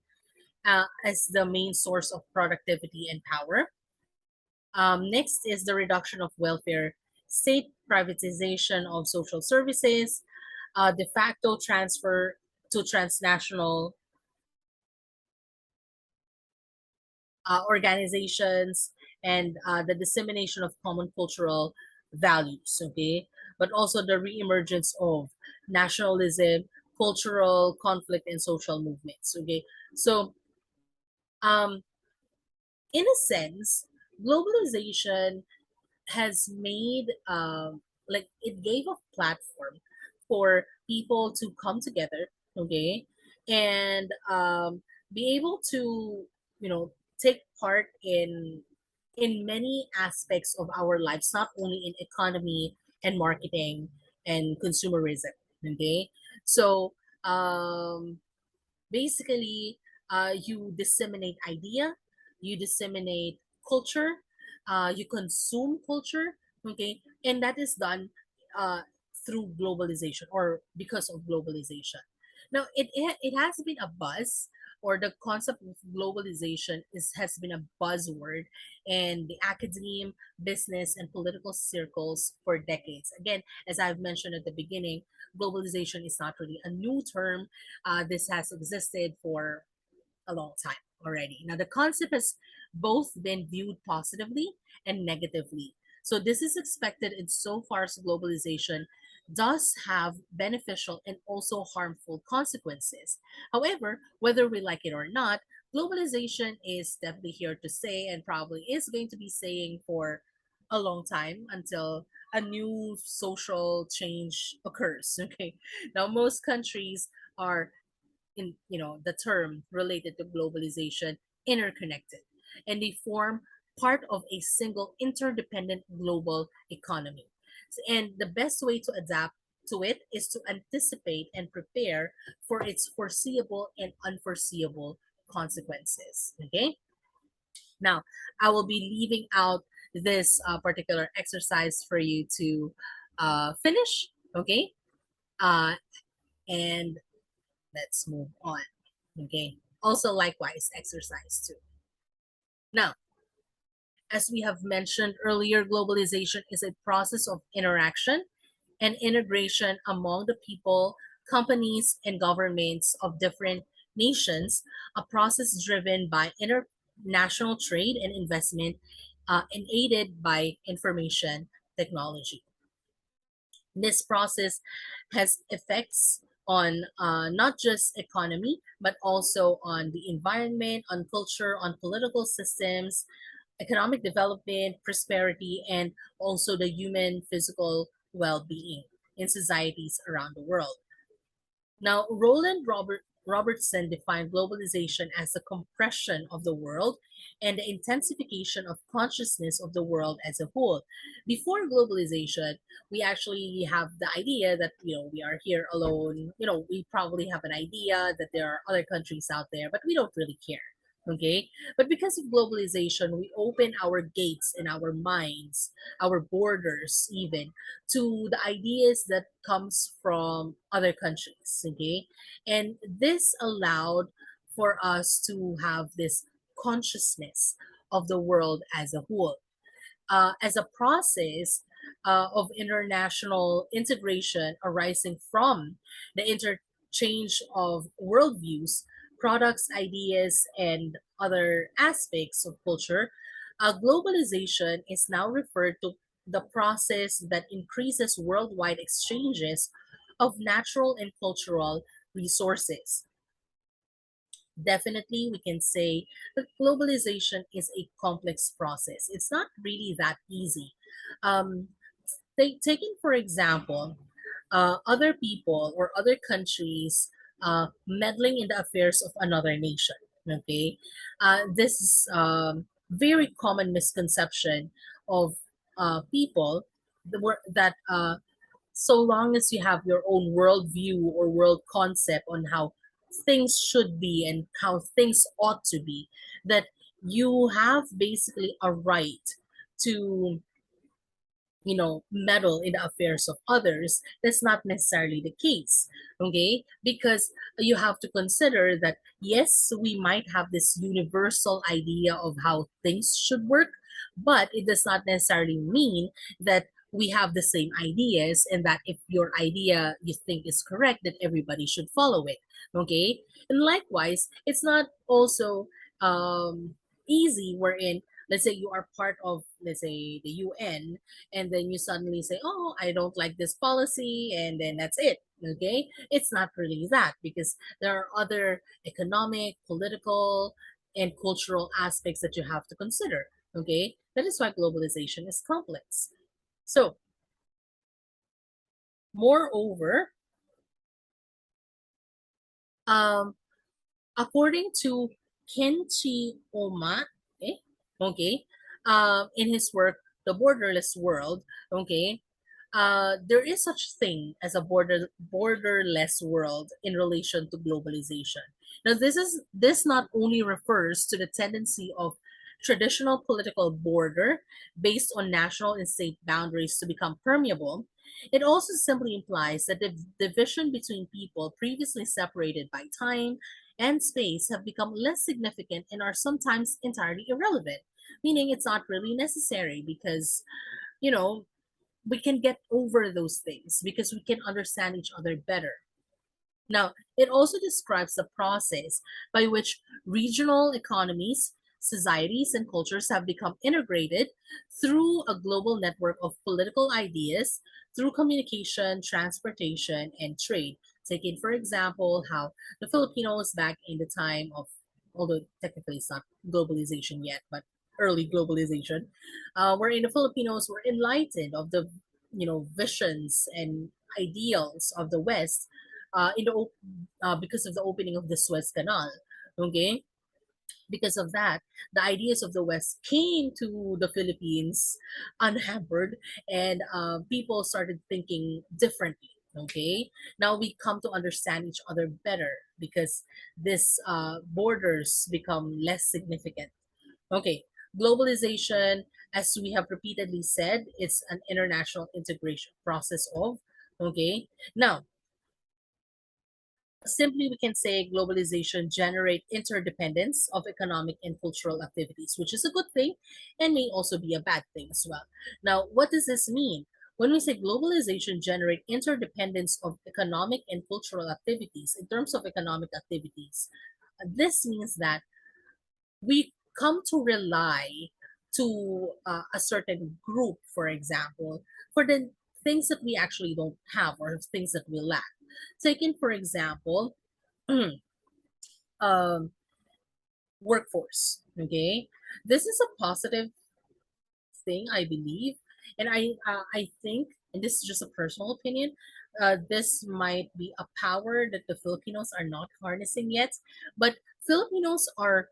as the main source of productivity and power. Next is the reduction of welfare state, privatization of social services, de facto transfer to transnational organizations, and the dissemination of common cultural values, okay? But also the reemergence of nationalism, cultural conflict, and social movements, okay? So, um, in a sense, globalization has made like it gave a platform for people to come together, okay, and be able to take part in many aspects of our lives, not only in economy and marketing and consumerism, okay. So basically you disseminate idea, you disseminate culture, you consume culture, okay, and that is done uh, through globalization or because of globalization. Now it has been a buzz, or the concept of globalization has been a buzzword in the academe, business, and political circles for decades. Again, as I've mentioned at the beginning, globalization is not really a new term. This has existed for a long time already. Now, the concept has both been viewed positively and negatively. So, this is expected in so far as globalization does have beneficial and also harmful consequences. However, whether we like it or not, globalization is definitely here to stay and probably is going to be staying for a long time until a new social change occurs. Okay. Now, most countries are in the term related to globalization interconnected, and they form part of a single interdependent global economy. And the best way to adapt to it is to anticipate and prepare for its foreseeable and unforeseeable consequences. Okay, now I will be leaving out this particular exercise for you to finish. Okay, uh, and let's move on. Okay. Also, likewise, exercise too. Now, as we have mentioned earlier, globalization is a process of interaction and integration among the people, companies, and governments of different nations, a process driven by international trade and investment and aided by information technology. This process has effects on not just economy, but also on the environment, on culture, on political systems, economic development, prosperity, and also the human physical well being in societies around the world. Now, Robertson defined globalization as the compression of the world and the intensification of consciousness of the world as a whole. Before globalization, we actually have the idea that we are here alone. We probably have an idea that there are other countries out there, but we don't really care. Okay, but because of globalization, we open our gates and our minds, our borders, even to the ideas that comes from other countries. Okay, and this allowed for us to have this consciousness of the world as a whole. As a process of international integration arising from the interchange of worldviews, products, ideas, and other aspects of culture, globalization is now referred to the process that increases worldwide exchanges of natural and cultural resources. Definitely, we can say that globalization is a complex process. It's not really that easy. Um, taking, for example, other people or other countries meddling in the affairs of another nation. Okay, this is very common misconception of people that so long as you have your own worldview or world concept on how things should be and how things ought to be, that you have basically a right to meddle in the affairs of others. That's not necessarily the case. Okay, because you have to consider that yes, we might have this universal idea of how things should work, but it does not necessarily mean that we have the same ideas, and that if your idea you think is correct, that everybody should follow it. Okay, and likewise, it's not also easy wherein, let's say you are part of, let's say, the UN, and then you suddenly say, oh, I don't like this policy, and then that's it. Okay, it's not really that, because there are other economic, political, and cultural aspects that you have to consider. Okay, that is why globalization is complex. So moreover, um according to Kenchi Oma, okay, okay, in his work The Borderless World, okay, there is such thing as a borderless world in relation to globalization. Now, this not only refers to the tendency of traditional political border based on national and state boundaries to become permeable. It also simply implies that the division between people previously separated by time and space have become less significant and are sometimes entirely irrelevant, meaning it's not really necessary because, you know, we can get over those things because we can understand each other better. Now, it also describes the process by which regional economies, societies, and cultures have become integrated through a global network of political ideas through communication, transportation, and trade. Taking, for example, how the Filipinos back in the time of, although technically it's not globalization yet, but early globalization, wherein the Filipinos were enlightened of the visions and ideals of the West because of the opening of the Suez Canal. Okay, because of that, the ideas of the West came to the Philippines unhampered, and people started thinking differently. Okay, now we come to understand each other better because this borders become less significant. Okay, globalization, as we have repeatedly said, it's an international integration process of. Okay, now simply, we can say globalization generate interdependence of economic and cultural activities, which is a good thing and may also be a bad thing as well. Now, what does this mean? When we say globalization generate interdependence of economic and cultural activities, in terms of economic activities, this means that we come to rely to a certain group, for example, for the things that we actually don't have or things that we lack. Taken, for example, um, workforce. Okay, this is a positive thing, I believe, and I think and this is just a personal opinion, this might be a power that the Filipinos are not harnessing yet, but Filipinos are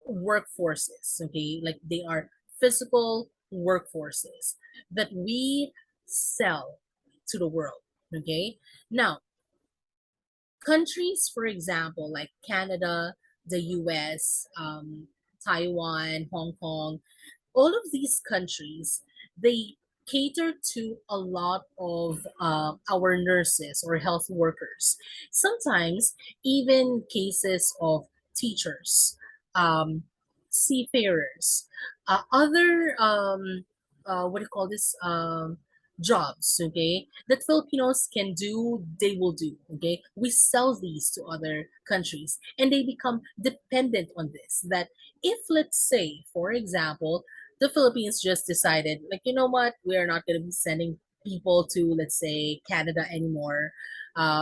workforces, okay? Like they are physical workforces that we sell to the world, okay? Now, countries, for example, like Canada, the US, Taiwan, Hong Kong, all of these countries, they cater to a lot of our nurses or health workers. Sometimes even cases of teachers, um, seafarers, other what do you call this, jobs, okay, that Filipinos can do, they will do, okay. We sell these to other countries and they become dependent on this. That if, let's say, for example, the Philippines just decided, like, you know what, we are not going to be sending people to, let's say, Canada anymore,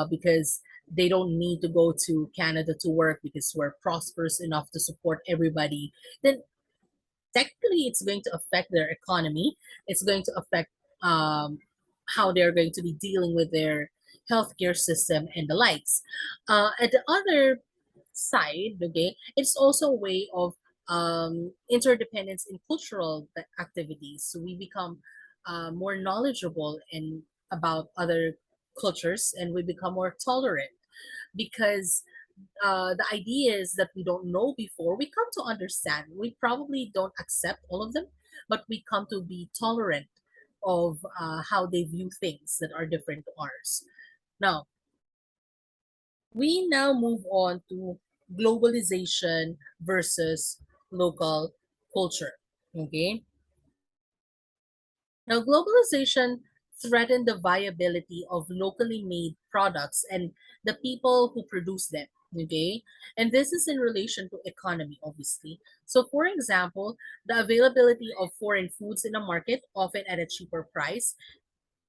because they don't need to go to Canada to work because we're prosperous enough to support everybody, then technically it's going to affect their economy. It's going to affect um, how they're going to be dealing with their healthcare system and the likes. At the other side, okay, it's also a way of interdependence in cultural activities. So we become more knowledgeable in about other cultures, and we become more tolerant because the ideas that we don't know before, we come to understand. We probably don't accept all of them, but we come to be tolerant of how they view things that are different to ours. Now, we now move on to globalization versus local culture. Okay. Now, globalization threatened the viability of locally made products and the people who produce them. Okay. And this is in relation to economy, obviously. So, for example, the availability of foreign foods in a market, often at a cheaper price,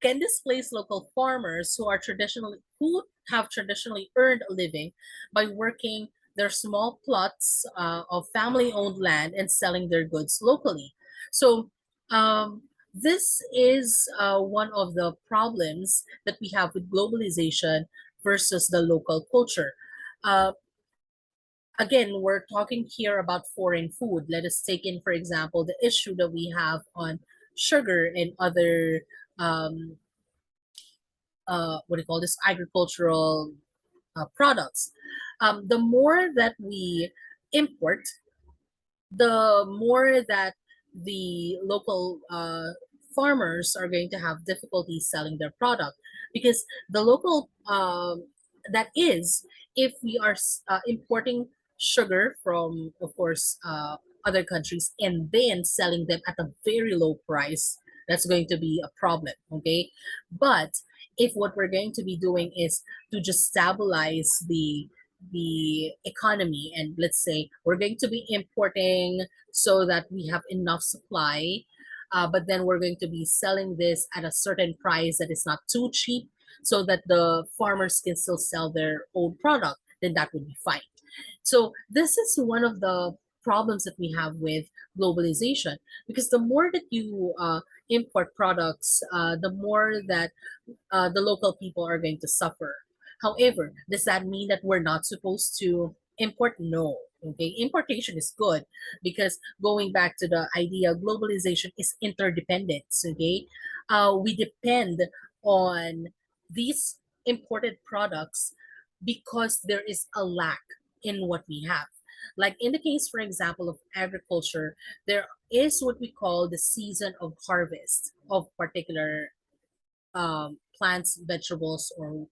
can displace local farmers who have traditionally earned a living by working their small plots of family-owned land and selling their goods locally. So um, this is one of the problems that we have with globalization versus the local culture. Uh, Again, we're talking here about foreign food. Let us take in, for example, the issue that we have on sugar and other what do you call this, agricultural products. The more that we import, the more that the local farmers are going to have difficulty selling their product, because the local that is, if we are importing sugar from, of course, other countries and then selling them at a very low price, that's going to be a problem, okay. But if what we're going to be doing is to just stabilize the economy, and let's say we're going to be importing so that we have enough supply, but then we're going to be selling this at a certain price that is not too cheap so that the farmers can still sell their own product, then that would be fine. So this is one of the problems that we have with globalization, because the more that you import products, the more that the local people are going to suffer. However, does that mean that we're not supposed to import? No. Okay, importation is good because going back to the idea, globalization is interdependence. Okay, we depend on these imported products because there is a lack in what we have. Like in the case, for example, of agriculture, there is what we call the season of harvest of particular plants, vegetables, or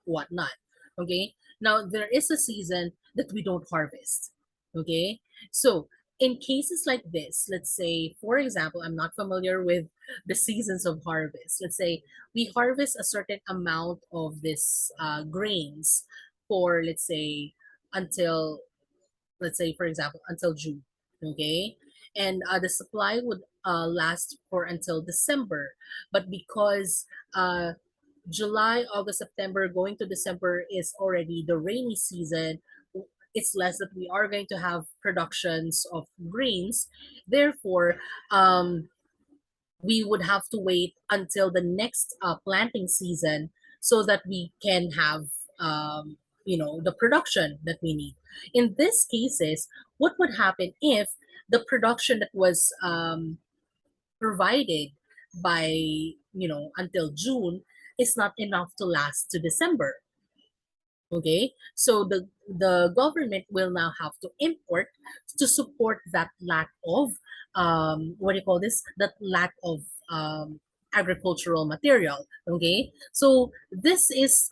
whatnot. Okay. Now there is a season that we don't harvest. Okay. So in cases like this, let's say, for example, I'm not familiar with the seasons of harvest. Let's say we harvest a certain amount of this grains for, let's say, until, let's say, for example, until June. Okay. And the supply would last for until December. But because July, August, September, going to December is already the rainy season, it's less that we are going to have productions of greens. Therefore, um, we would have to wait until the next planting season so that we can have um, the production that we need. In these cases, what would happen if the production that was provided by until June is not enough to last to December? Okay, so the government will now have to import to support that lack of what do you call this? That lack of agricultural material. Okay, so this is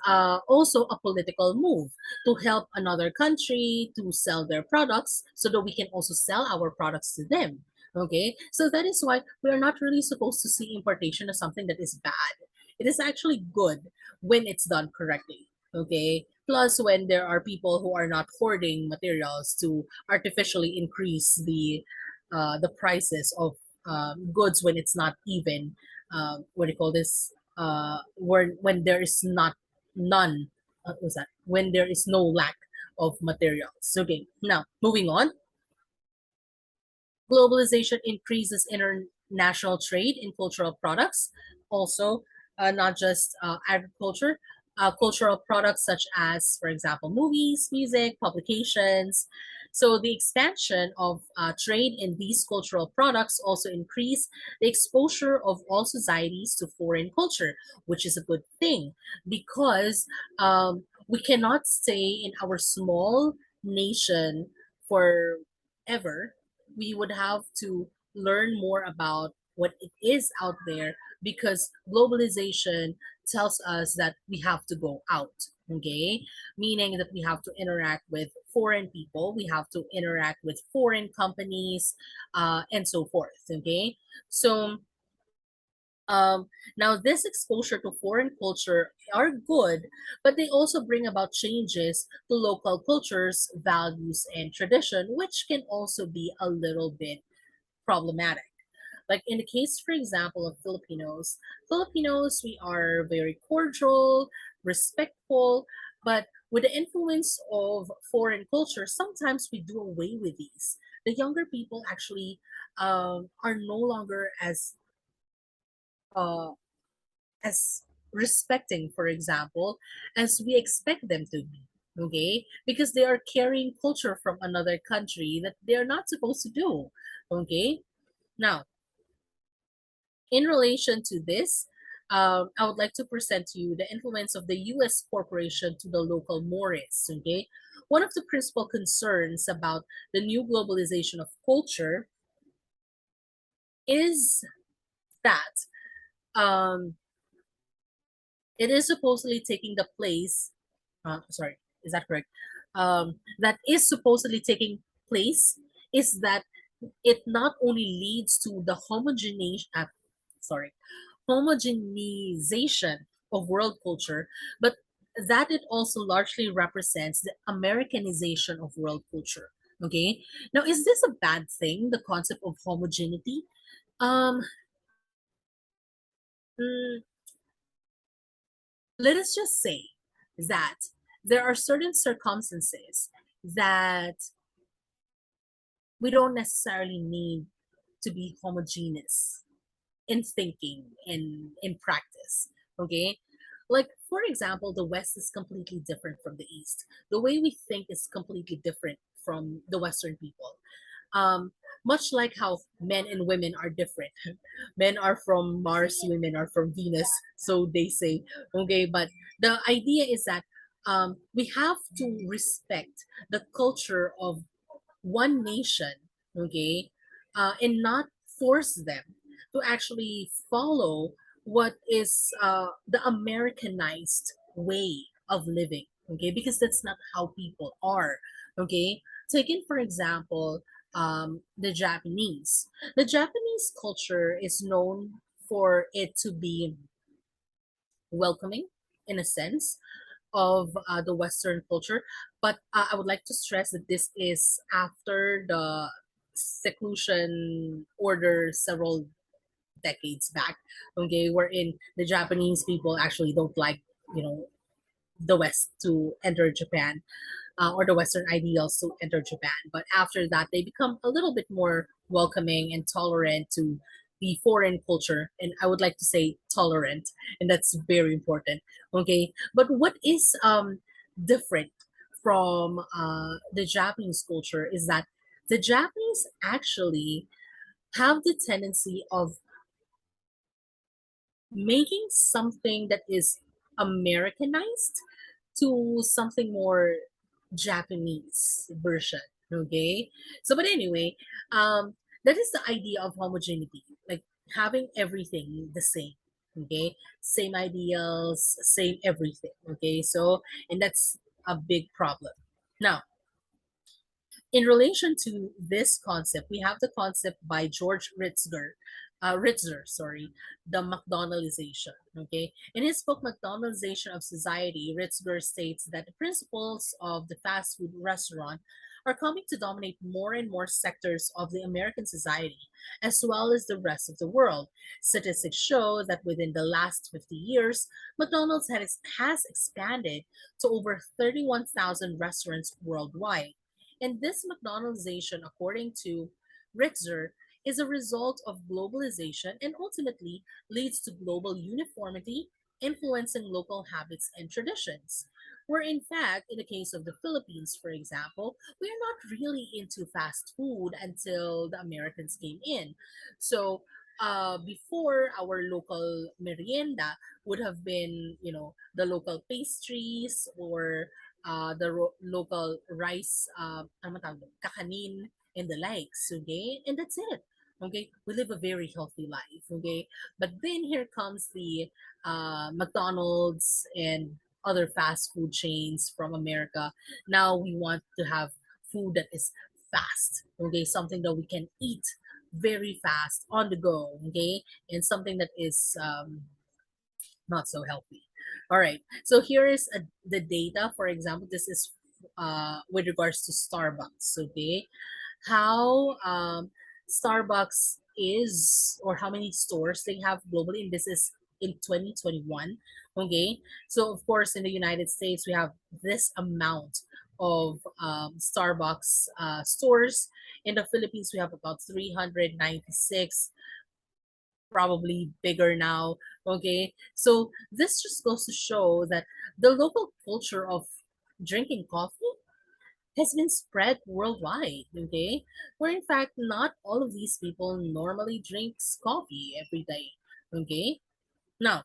also a political move to help another country to sell their products, so that we can also sell our products to them. Okay, so that is why we are not really supposed to see importation as something that is bad. It is actually good when it's done correctly. Okay, plus when there are people who are not hoarding materials to artificially increase the prices of goods when it's not even what do you call this when there is not none what was that when there is no lack of materials. Okay, now moving on. Globalization increases international trade in cultural products, also not just agriculture, cultural products such as, for example, movies, music, publications. So the expansion of trade in these cultural products also increase the exposure of all societies to foreign culture, which is a good thing because we cannot stay in our small nation forever. We would have to learn more about what it is out there because globalization tells us that we have to go out. Okay, meaning that we have to interact with foreign people, we have to interact with foreign companies, and so forth. Okay, so um, now this exposure to foreign culture are good, but they also bring about changes to local cultures, values, and tradition, which can also be a little bit problematic. Like in the case, for example, of Filipinos, we are very cordial, respectful, but with the influence of foreign culture, sometimes we do away with these. The younger people actually are no longer uh, as respecting, for example, as we expect them to be. Okay, because they are carrying culture from another country that they are not supposed to do. Okay, now in relation to this, I would like to present to you the influence of the U.S. corporation to the local mores. Okay, one of the principal concerns about the new globalization of culture is that um, it is supposedly taking the place. Sorry, is that correct? That is supposedly taking place is that it not only leads to the sorry, homogenization of world culture, but that it also largely represents the Americanization of world culture. Okay. Now, is this a bad thing? The concept of homogeneity. Um, mm, let us just say that there are certain circumstances that we don't necessarily need to be homogeneous in thinking and in practice. Okay, like for example, the West is completely different from the East. The way we think is completely different from the Western people. um Much like how men and women are different. Men are from Mars, women are from Venus, so they say. Okay, but the idea is that we have to respect the culture of one nation. Okay, and not force them to actually follow what is the Americanized way of living. Okay, because that's not how people are. Okay, taken for example, the Japanese. The Japanese culture is known for it to be welcoming in a sense of the Western culture. But I would like to stress that this is after the seclusion order several decades back. Okay, wherein the Japanese people actually don't like, you know, the West to enter Japan, or the Western ideals to enter Japan. But after that, they become a little bit more welcoming and tolerant to the foreign culture, and I would like to say tolerant, and that's very important. Okay, but what is different from the Japanese culture is that the Japanese actually have the tendency of making something that is Americanized to something more Japanese version. Okay. So, but anyway, that is the idea of homogeneity, like having everything the same. Okay. Same ideals, same everything. Okay. So, and that's a big problem. Now, in relation to this concept, we have the concept by George Ritzer, sorry, the McDonaldization. Okay, in his book McDonaldization of Society, Ritzger states that the principles of the fast food restaurant are coming to dominate more and more sectors of the American society, as well as the rest of the world. Statistics show that within the last 50 years, McDonald's has expanded to over 31,000 restaurants worldwide. And this McDonaldization, according to Ritzler, is a result of globalization and ultimately leads to global uniformity, influencing local habits and traditions. Where, in fact, in the case of the Philippines, for example, we are not really into fast food until the Americans came in. So, before our local merienda would have been, the local pastries or the local rice, ano matawag doon? Kakanin and the likes, okay? And that's it. Okay, we live a very healthy life. Okay, but then here comes the McDonald's and other fast food chains from America. Now we want to have food that is fast. Okay, something that we can eat very fast on the go. Okay, and something that is not so healthy. All right. So here is the data. For example, this is with regards to Starbucks. Okay, how Starbucks is or how many stores they have globally, and this is in 2021. Okay, so of course in the United States we have this amount of Starbucks stores. In the Philippines we have about 396, probably bigger now. Okay, so this just goes to show that the local culture of drinking coffee has been spread worldwide. Okay, where in fact not all of these people normally drinks coffee every day. Okay, now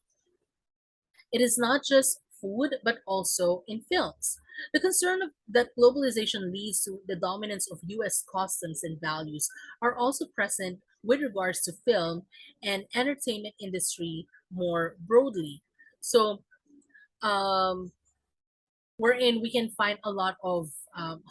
it is not just food, but also in films. The concern of that globalization leads to the dominance of US customs and values are also present with regards to film and entertainment industry more broadly. So, um, wherein we can find a lot of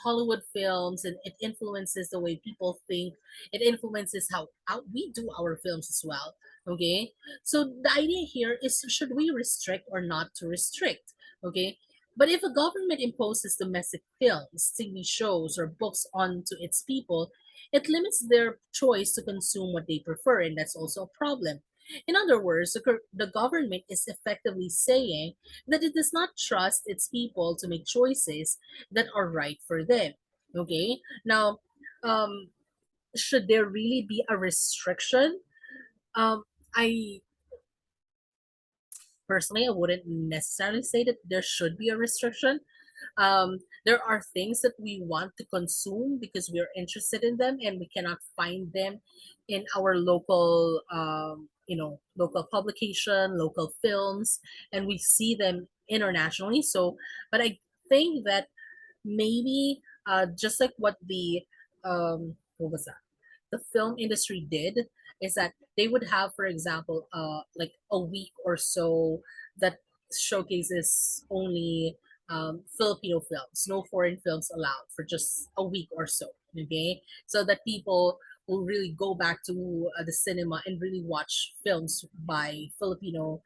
Hollywood films, and it influences the way people think. It influences how we do our films as well. Okay, so the idea here is, should we restrict or not to restrict? Okay, but if a government imposes domestic films, TV shows, or books onto its people, it limits their choice to consume what they prefer, and that's also a problem. In other words, the government is effectively saying that it does not trust its people to make choices that are right for them. Okay, now, um, should there really be a restriction? I personally, I wouldn't necessarily say that there should be a restriction. There are things that we want to consume because we are interested in them and we cannot find them in our local, local publication, local films, and we see them internationally. So, but I think that maybe just like what what was that? The film industry did is that they would have, for example, like a week or so that showcases only Filipino films, no foreign films allowed for just a week or so. Okay, so that people will really go back to the cinema and really watch films by Filipino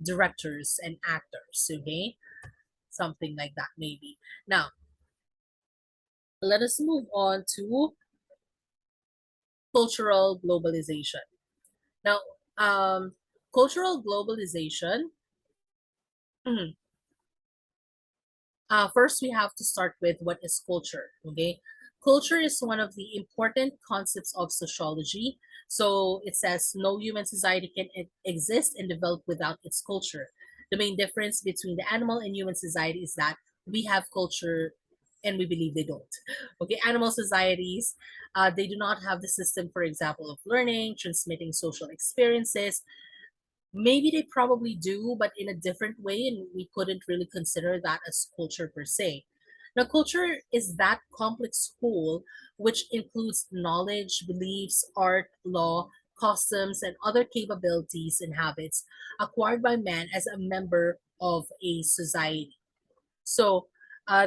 directors and actors. Okay, something like that maybe. Now, let us move on to cultural globalization. Now, cultural globalization, mhm, first we have to start with what is culture. Okay, Culture is one of the important concepts of sociology. So it says no human society can exist and develop without its culture. The main difference between the animal and human society is that we have culture and we believe they don't. Okay, animal societies, they do not have the system, for example, of learning, transmitting social experiences. Maybe they probably do, but in a different way, and we couldn't really consider that as culture per se. Now, culture is that complex whole which includes knowledge, beliefs, art, law, customs, and other capabilities and habits acquired by man as a member of a society. So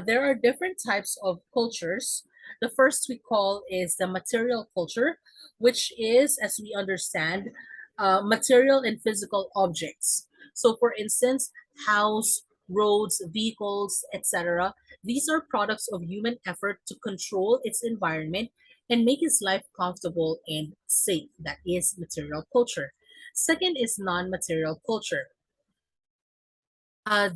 there are different types of cultures. The first we call is the material culture, which is, as we understand, material and physical objects. So, for instance, house, roads, vehicles, etc. These are products of human effort to control its environment and make its life comfortable and safe. That is material culture. Second is non material culture.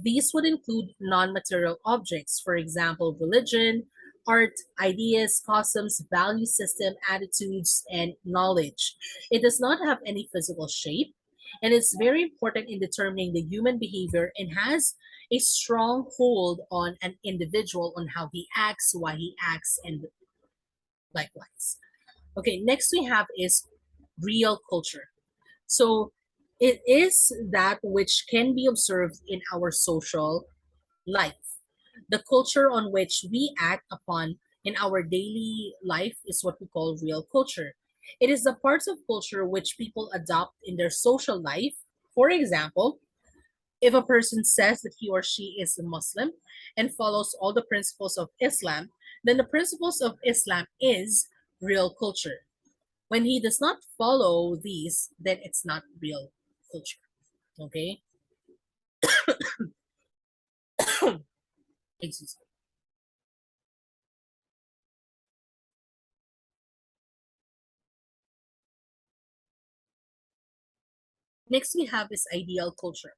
These would include non material objects, for example, religion, art, ideas, customs, value system, attitudes, and knowledge. It does not have any physical shape, and it's very important in determining the human behavior and has a strong hold on an individual on how he acts, why he acts, and likewise. Okay, next we have is real culture. So it is that which can be observed in our social life. The culture on which we act upon in our daily life is what we call real culture. It is the parts of culture which people adopt in their social life. For example, if a person says that he or she is a Muslim and follows all the principles of Islam, then the principles of Islam is real culture. When he does not follow these, then it's not real culture. Okay? Excuse me. Next, we have is ideal culture.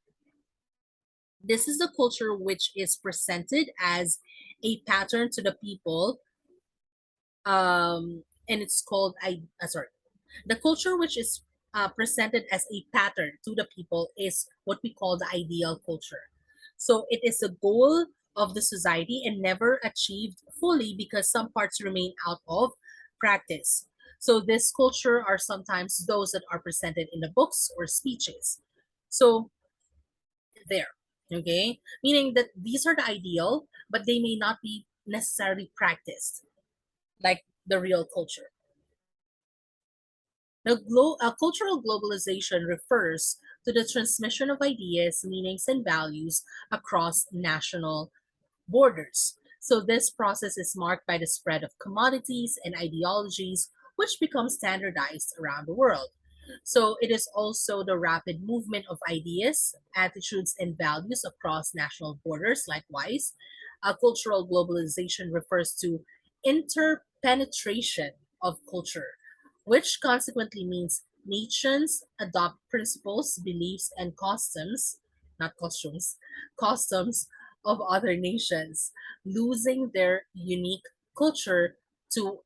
This is the culture which is presented as a pattern to the people, and it's called sorry, the culture which is presented as a pattern to the people is what we call the ideal culture. So it is a goal of the society and never achieved fully because some parts remain out of practice. So this culture are sometimes those that are presented in the books or speeches. So there, okay, meaning that these are the ideal, but they may not be necessarily practiced like the real culture. Cultural globalization refers to the transmission of ideas, meanings, and values across national borders. So this process is marked by the spread of commodities and ideologies, which become standardized around the world. So it is also the rapid movement of ideas, attitudes, and values across national borders. Likewise, cultural globalization refers to interpenetration of culture, which consequently means nations adopt principles, beliefs, and customs, not costumes, customs of other nations, losing their unique culture to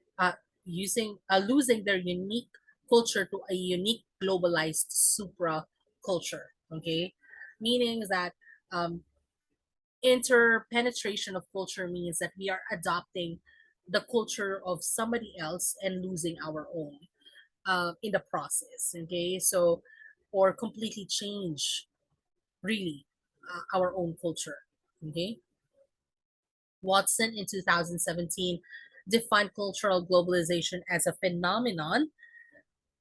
losing their unique culture to a unique globalized supra culture. Okay, meaning that um, interpenetration of culture means that we are adopting the culture of somebody else and losing our own in the process. Okay, so or completely change really our own culture. Okay, Watson in 2017 defined cultural globalization as a phenomenon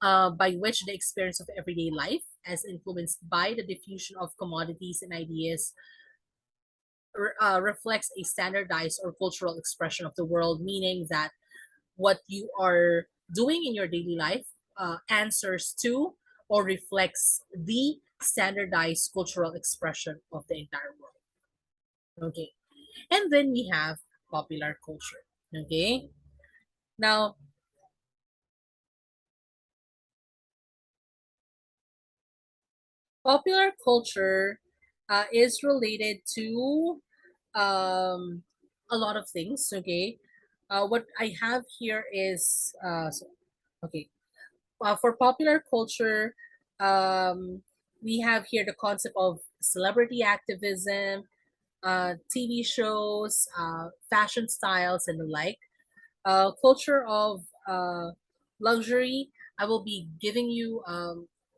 by which the experience of everyday life, as influenced by the diffusion of commodities and ideas, reflects a standardized or cultural expression of the world, meaning that what you are doing in your daily life answers to or reflects the standardized cultural expression of the entire world. Okay. And then we have popular culture. Okay. Now, popular culture is related to um, a lot of things. Okay. What I have here is okay. For popular culture, um, we have here the concept of celebrity activism, TV shows, fashion styles, and the like. Culture of luxury. I will be giving you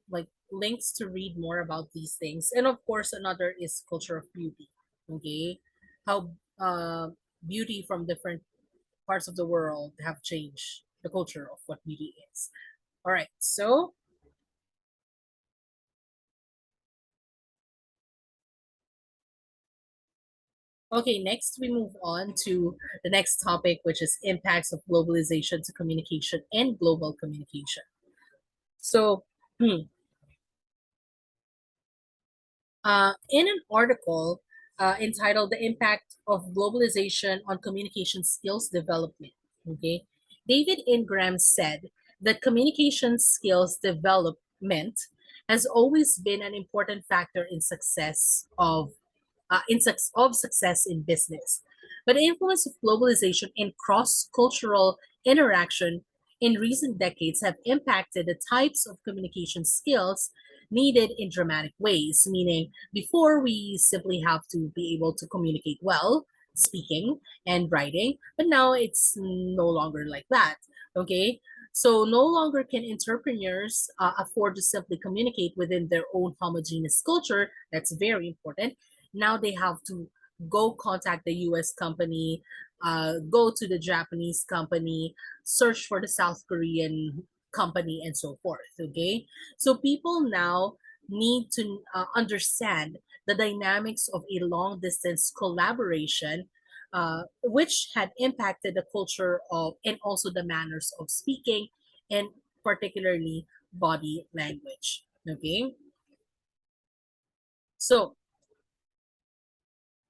like links to read more about these things, and of course, another is culture of beauty. Okay, how beauty from different parts of the world have changed the culture of what beauty is. All right, so okay, next we move on to the next topic, which is impacts of globalization to communication and global communication. So, in an article entitled "The Impact of Globalization on Communication Skills Development," okay, David Ingram said that communication skills development has always been an important factor in success in business. But the influence of globalization and cross-cultural interaction in recent decades have impacted the types of communication skills needed in dramatic ways, meaning before we simply have to be able to communicate well, speaking and writing, but now it's no longer like that. Okay. So no longer can entrepreneurs afford to simply communicate within their own homogeneous culture. That's very important. Now they have to go contact the US company, go to the Japanese company, search for the South Korean company, and so forth. Okay. So people now need to understand the dynamics of a long distance collaboration, which had impacted the culture of and also the manners of speaking and particularly body language. Okay. So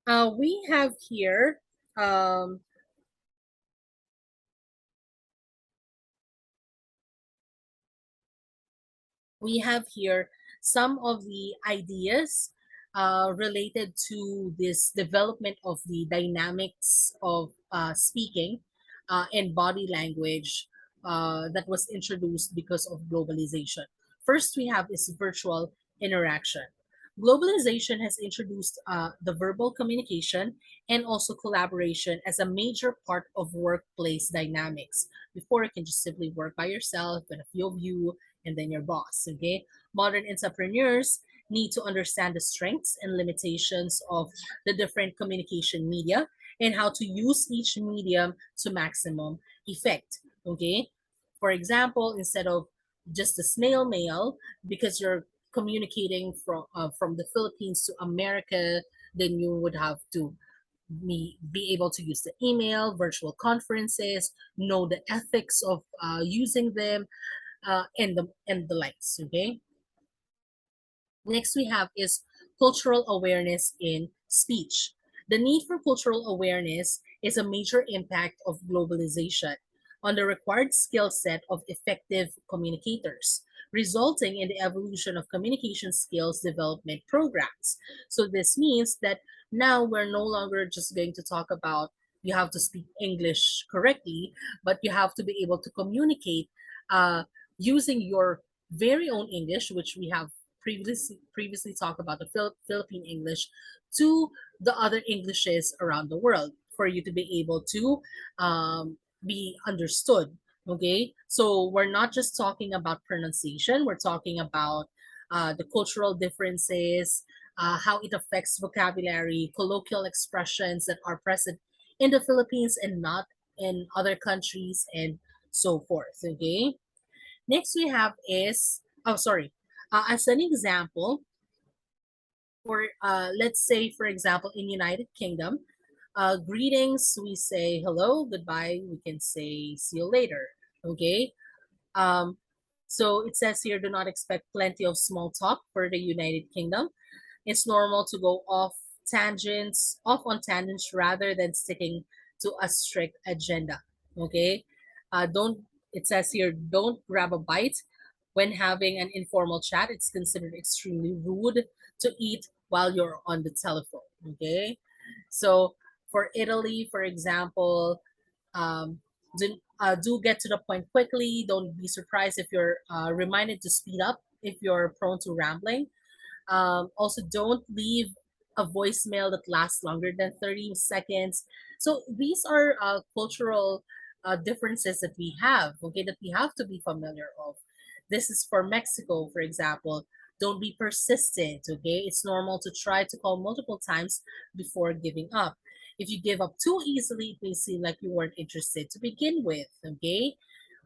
we have here um, we have here some of the ideas related to this development of the dynamics of speaking and body language that was introduced because of globalization. First, we have is virtual interaction. Globalization has introduced the verbal communication and also collaboration as a major part of workplace dynamics. Before, you can just simply work by yourself and a few of you and then your boss. Okay. Modern entrepreneurs need to understand the strengths and limitations of the different communication media and how to use each medium to maximum effect. Okay. For example, instead of just the snail mail, because you're communicating from the Philippines to America, then you would have to be able to use the email, virtual conferences, know the ethics of using them, and the likes. Okay. Next we have is cultural awareness in speech. The need for cultural awareness is a major impact of globalization on the required skill set of effective communicators, resulting in the evolution of communication skills development programs. So this means that now we're no longer just going to talk about you have to speak English correctly, but you have to be able to communicate uh, using your very own English, which we have previously talked about the Philippine English, to the other Englishes around the world for you to be able to be understood. Okay, so we're not just talking about pronunciation; we're talking about the cultural differences, how it affects vocabulary, colloquial expressions that are present in the Philippines and not in other countries, and so forth. Okay. Next we have is, oh, sorry. As an example, for let's say, for example, in United Kingdom, greetings, we say hello, goodbye, we can say see you later. Okay. Um, so it says here, do not expect plenty of small talk for the United Kingdom. It's normal to go off on tangents rather than sticking to a strict agenda. Okay. Don't, it says here, don't grab a bite when having an informal chat. It's considered extremely rude to eat while you're on the telephone. Okay. So for Italy, for example, Um, do get to the point quickly. Don't be surprised if you're reminded to speed up if you're prone to rambling. Also, don't leave a voicemail that lasts longer than 30 seconds. So these are cultural differences that we have, okay, that we have to be familiar of. This is for Mexico, for example. Don't be persistent, okay? It's normal to try to call multiple times before giving up. If you give up too easily, it may seem like you weren't interested to begin with, okay?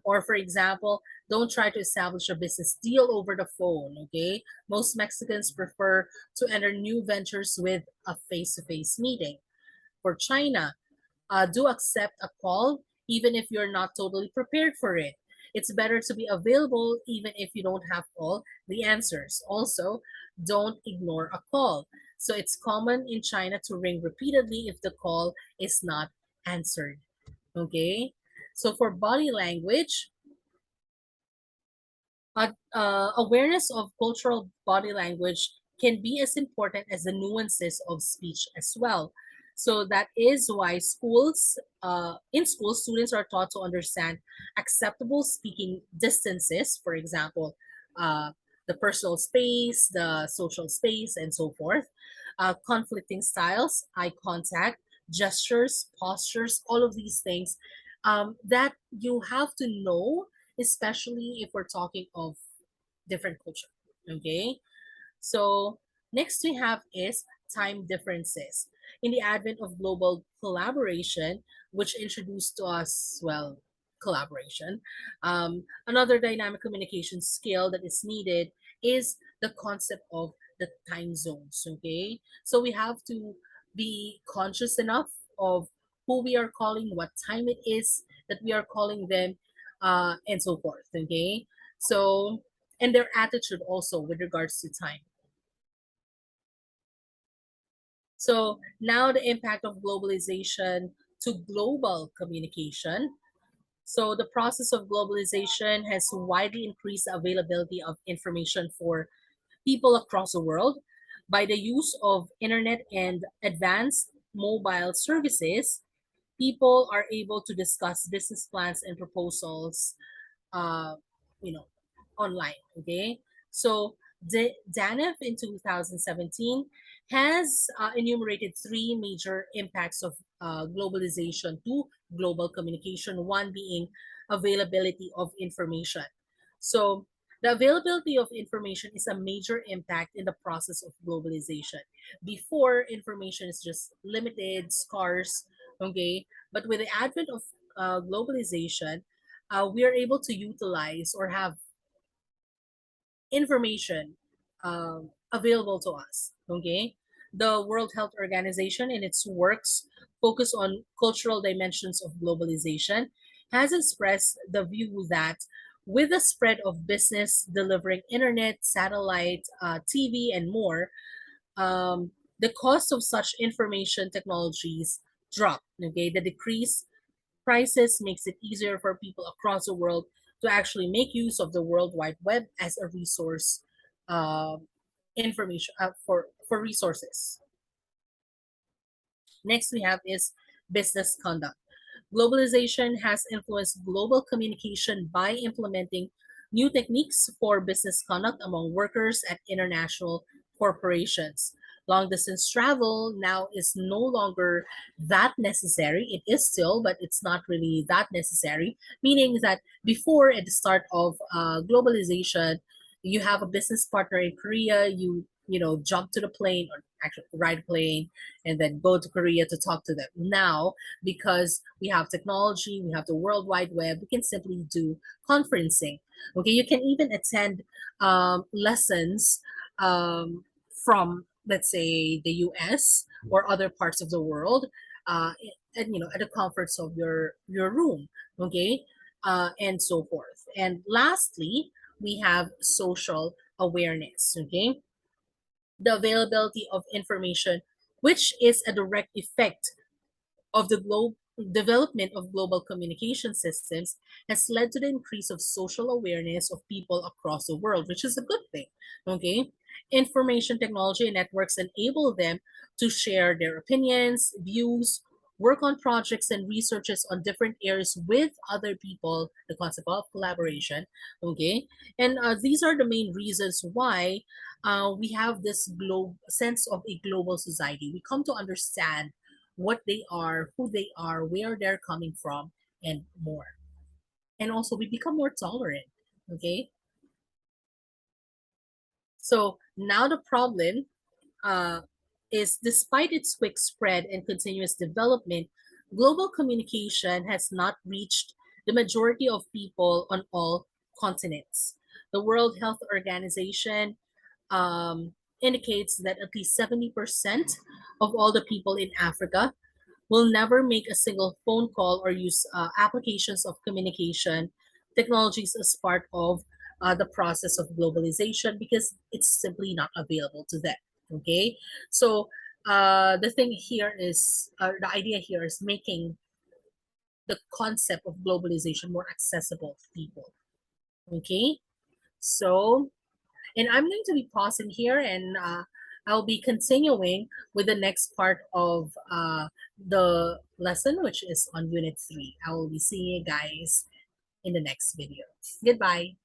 Or, for example, don't try to establish a business deal over the phone, okay? Most Mexicans prefer to enter new ventures with a face to face meeting. For China, do accept a call even if you're not totally prepared for it. It's better to be available even if you don't have all the answers. Also, don't ignore a call. So it's common in China to ring repeatedly if the call is not answered. Okay? So for body language, awareness of cultural body language can be as important as the nuances of speech as well. So that is why in schools, students are taught to understand acceptable speaking distances, for example, uh, the personal space, the social space, and so forth. Conflicting styles, eye contact, gestures, postures, all of these things that you have to know, especially if we're talking of different culture. Okay. So next we have is time differences. In the advent of global collaboration, which introduced to us, well, collaboration, another dynamic communication skill that is needed is the concept of the time zones. Okay. So we have to be conscious enough of who we are calling, what time it is that we are calling them, and so forth. Okay. So, and their attitude also with regards to time. So now the impact of globalization to global communication. So the process of globalization has widely increased the availability of information for people across the world. By the use of internet and advanced mobile services, people are able to discuss business plans and proposals uh, you know, online. Okay, so Danif in 2017 has enumerated three major impacts of globalization to global communication. One being availability of information. So the availability of information is a major impact in the process of globalization. Before, information is just limited, scarce, okay, but with the advent of globalization, we are able to utilize or have information available to us. Okay, the World Health Organization in its works focus on cultural dimensions of globalization has expressed the view that with the spread of business delivering internet, satellite, TV, and more, the cost of such information technologies drop. Okay, the decrease prices makes it easier for people across the world to actually make use of the World Wide Web as a resource uh, information for resources. Next we have is business conduct. Globalization has influenced global communication by implementing new techniques for business conduct among workers at international corporations. Long distance travel now is no longer that necessary. It is still, but it's not really that necessary. Meaning that before at the start of globalization, you have a business partner in Korea, you jump to the plane or actually ride a plane and then go to Korea to talk to them. Now, because we have technology, we have the World Wide Web, we can simply do conferencing. Okay, you can even attend lessons um, from, let's say, the US or other parts of the world, and at the comforts of your room. Okay, and so forth. And lastly, we have social awareness. Okay, the availability of information, which is a direct effect of the development of global communication systems, has led to the increase of social awareness of people across the world, which is a good thing. Okay, information technology and networks enable them to share their opinions, views, work on projects and researches on different areas with other people, the concept of collaboration. Okay. And these are the main reasons why we have this sense of a global society. We come to understand what they are, who they are, where they're coming from, and more. And also, we become more tolerant. Okay. So now the problem uh, is despite its quick spread and continuous development, global communication has not reached the majority of people on all continents. The World Health Organization indicates that at least 70% of all the people in Africa will never make a single phone call or use applications of communication technologies as part of the process of globalization because it's simply not available to them. Okay, so the thing here is the idea here is making the concept of globalization more accessible to people. Okay, so and I'm going to be pausing here and I'll be continuing with the next part of the lesson, which is on Unit 3. I will be seeing you guys in the next video. Goodbye.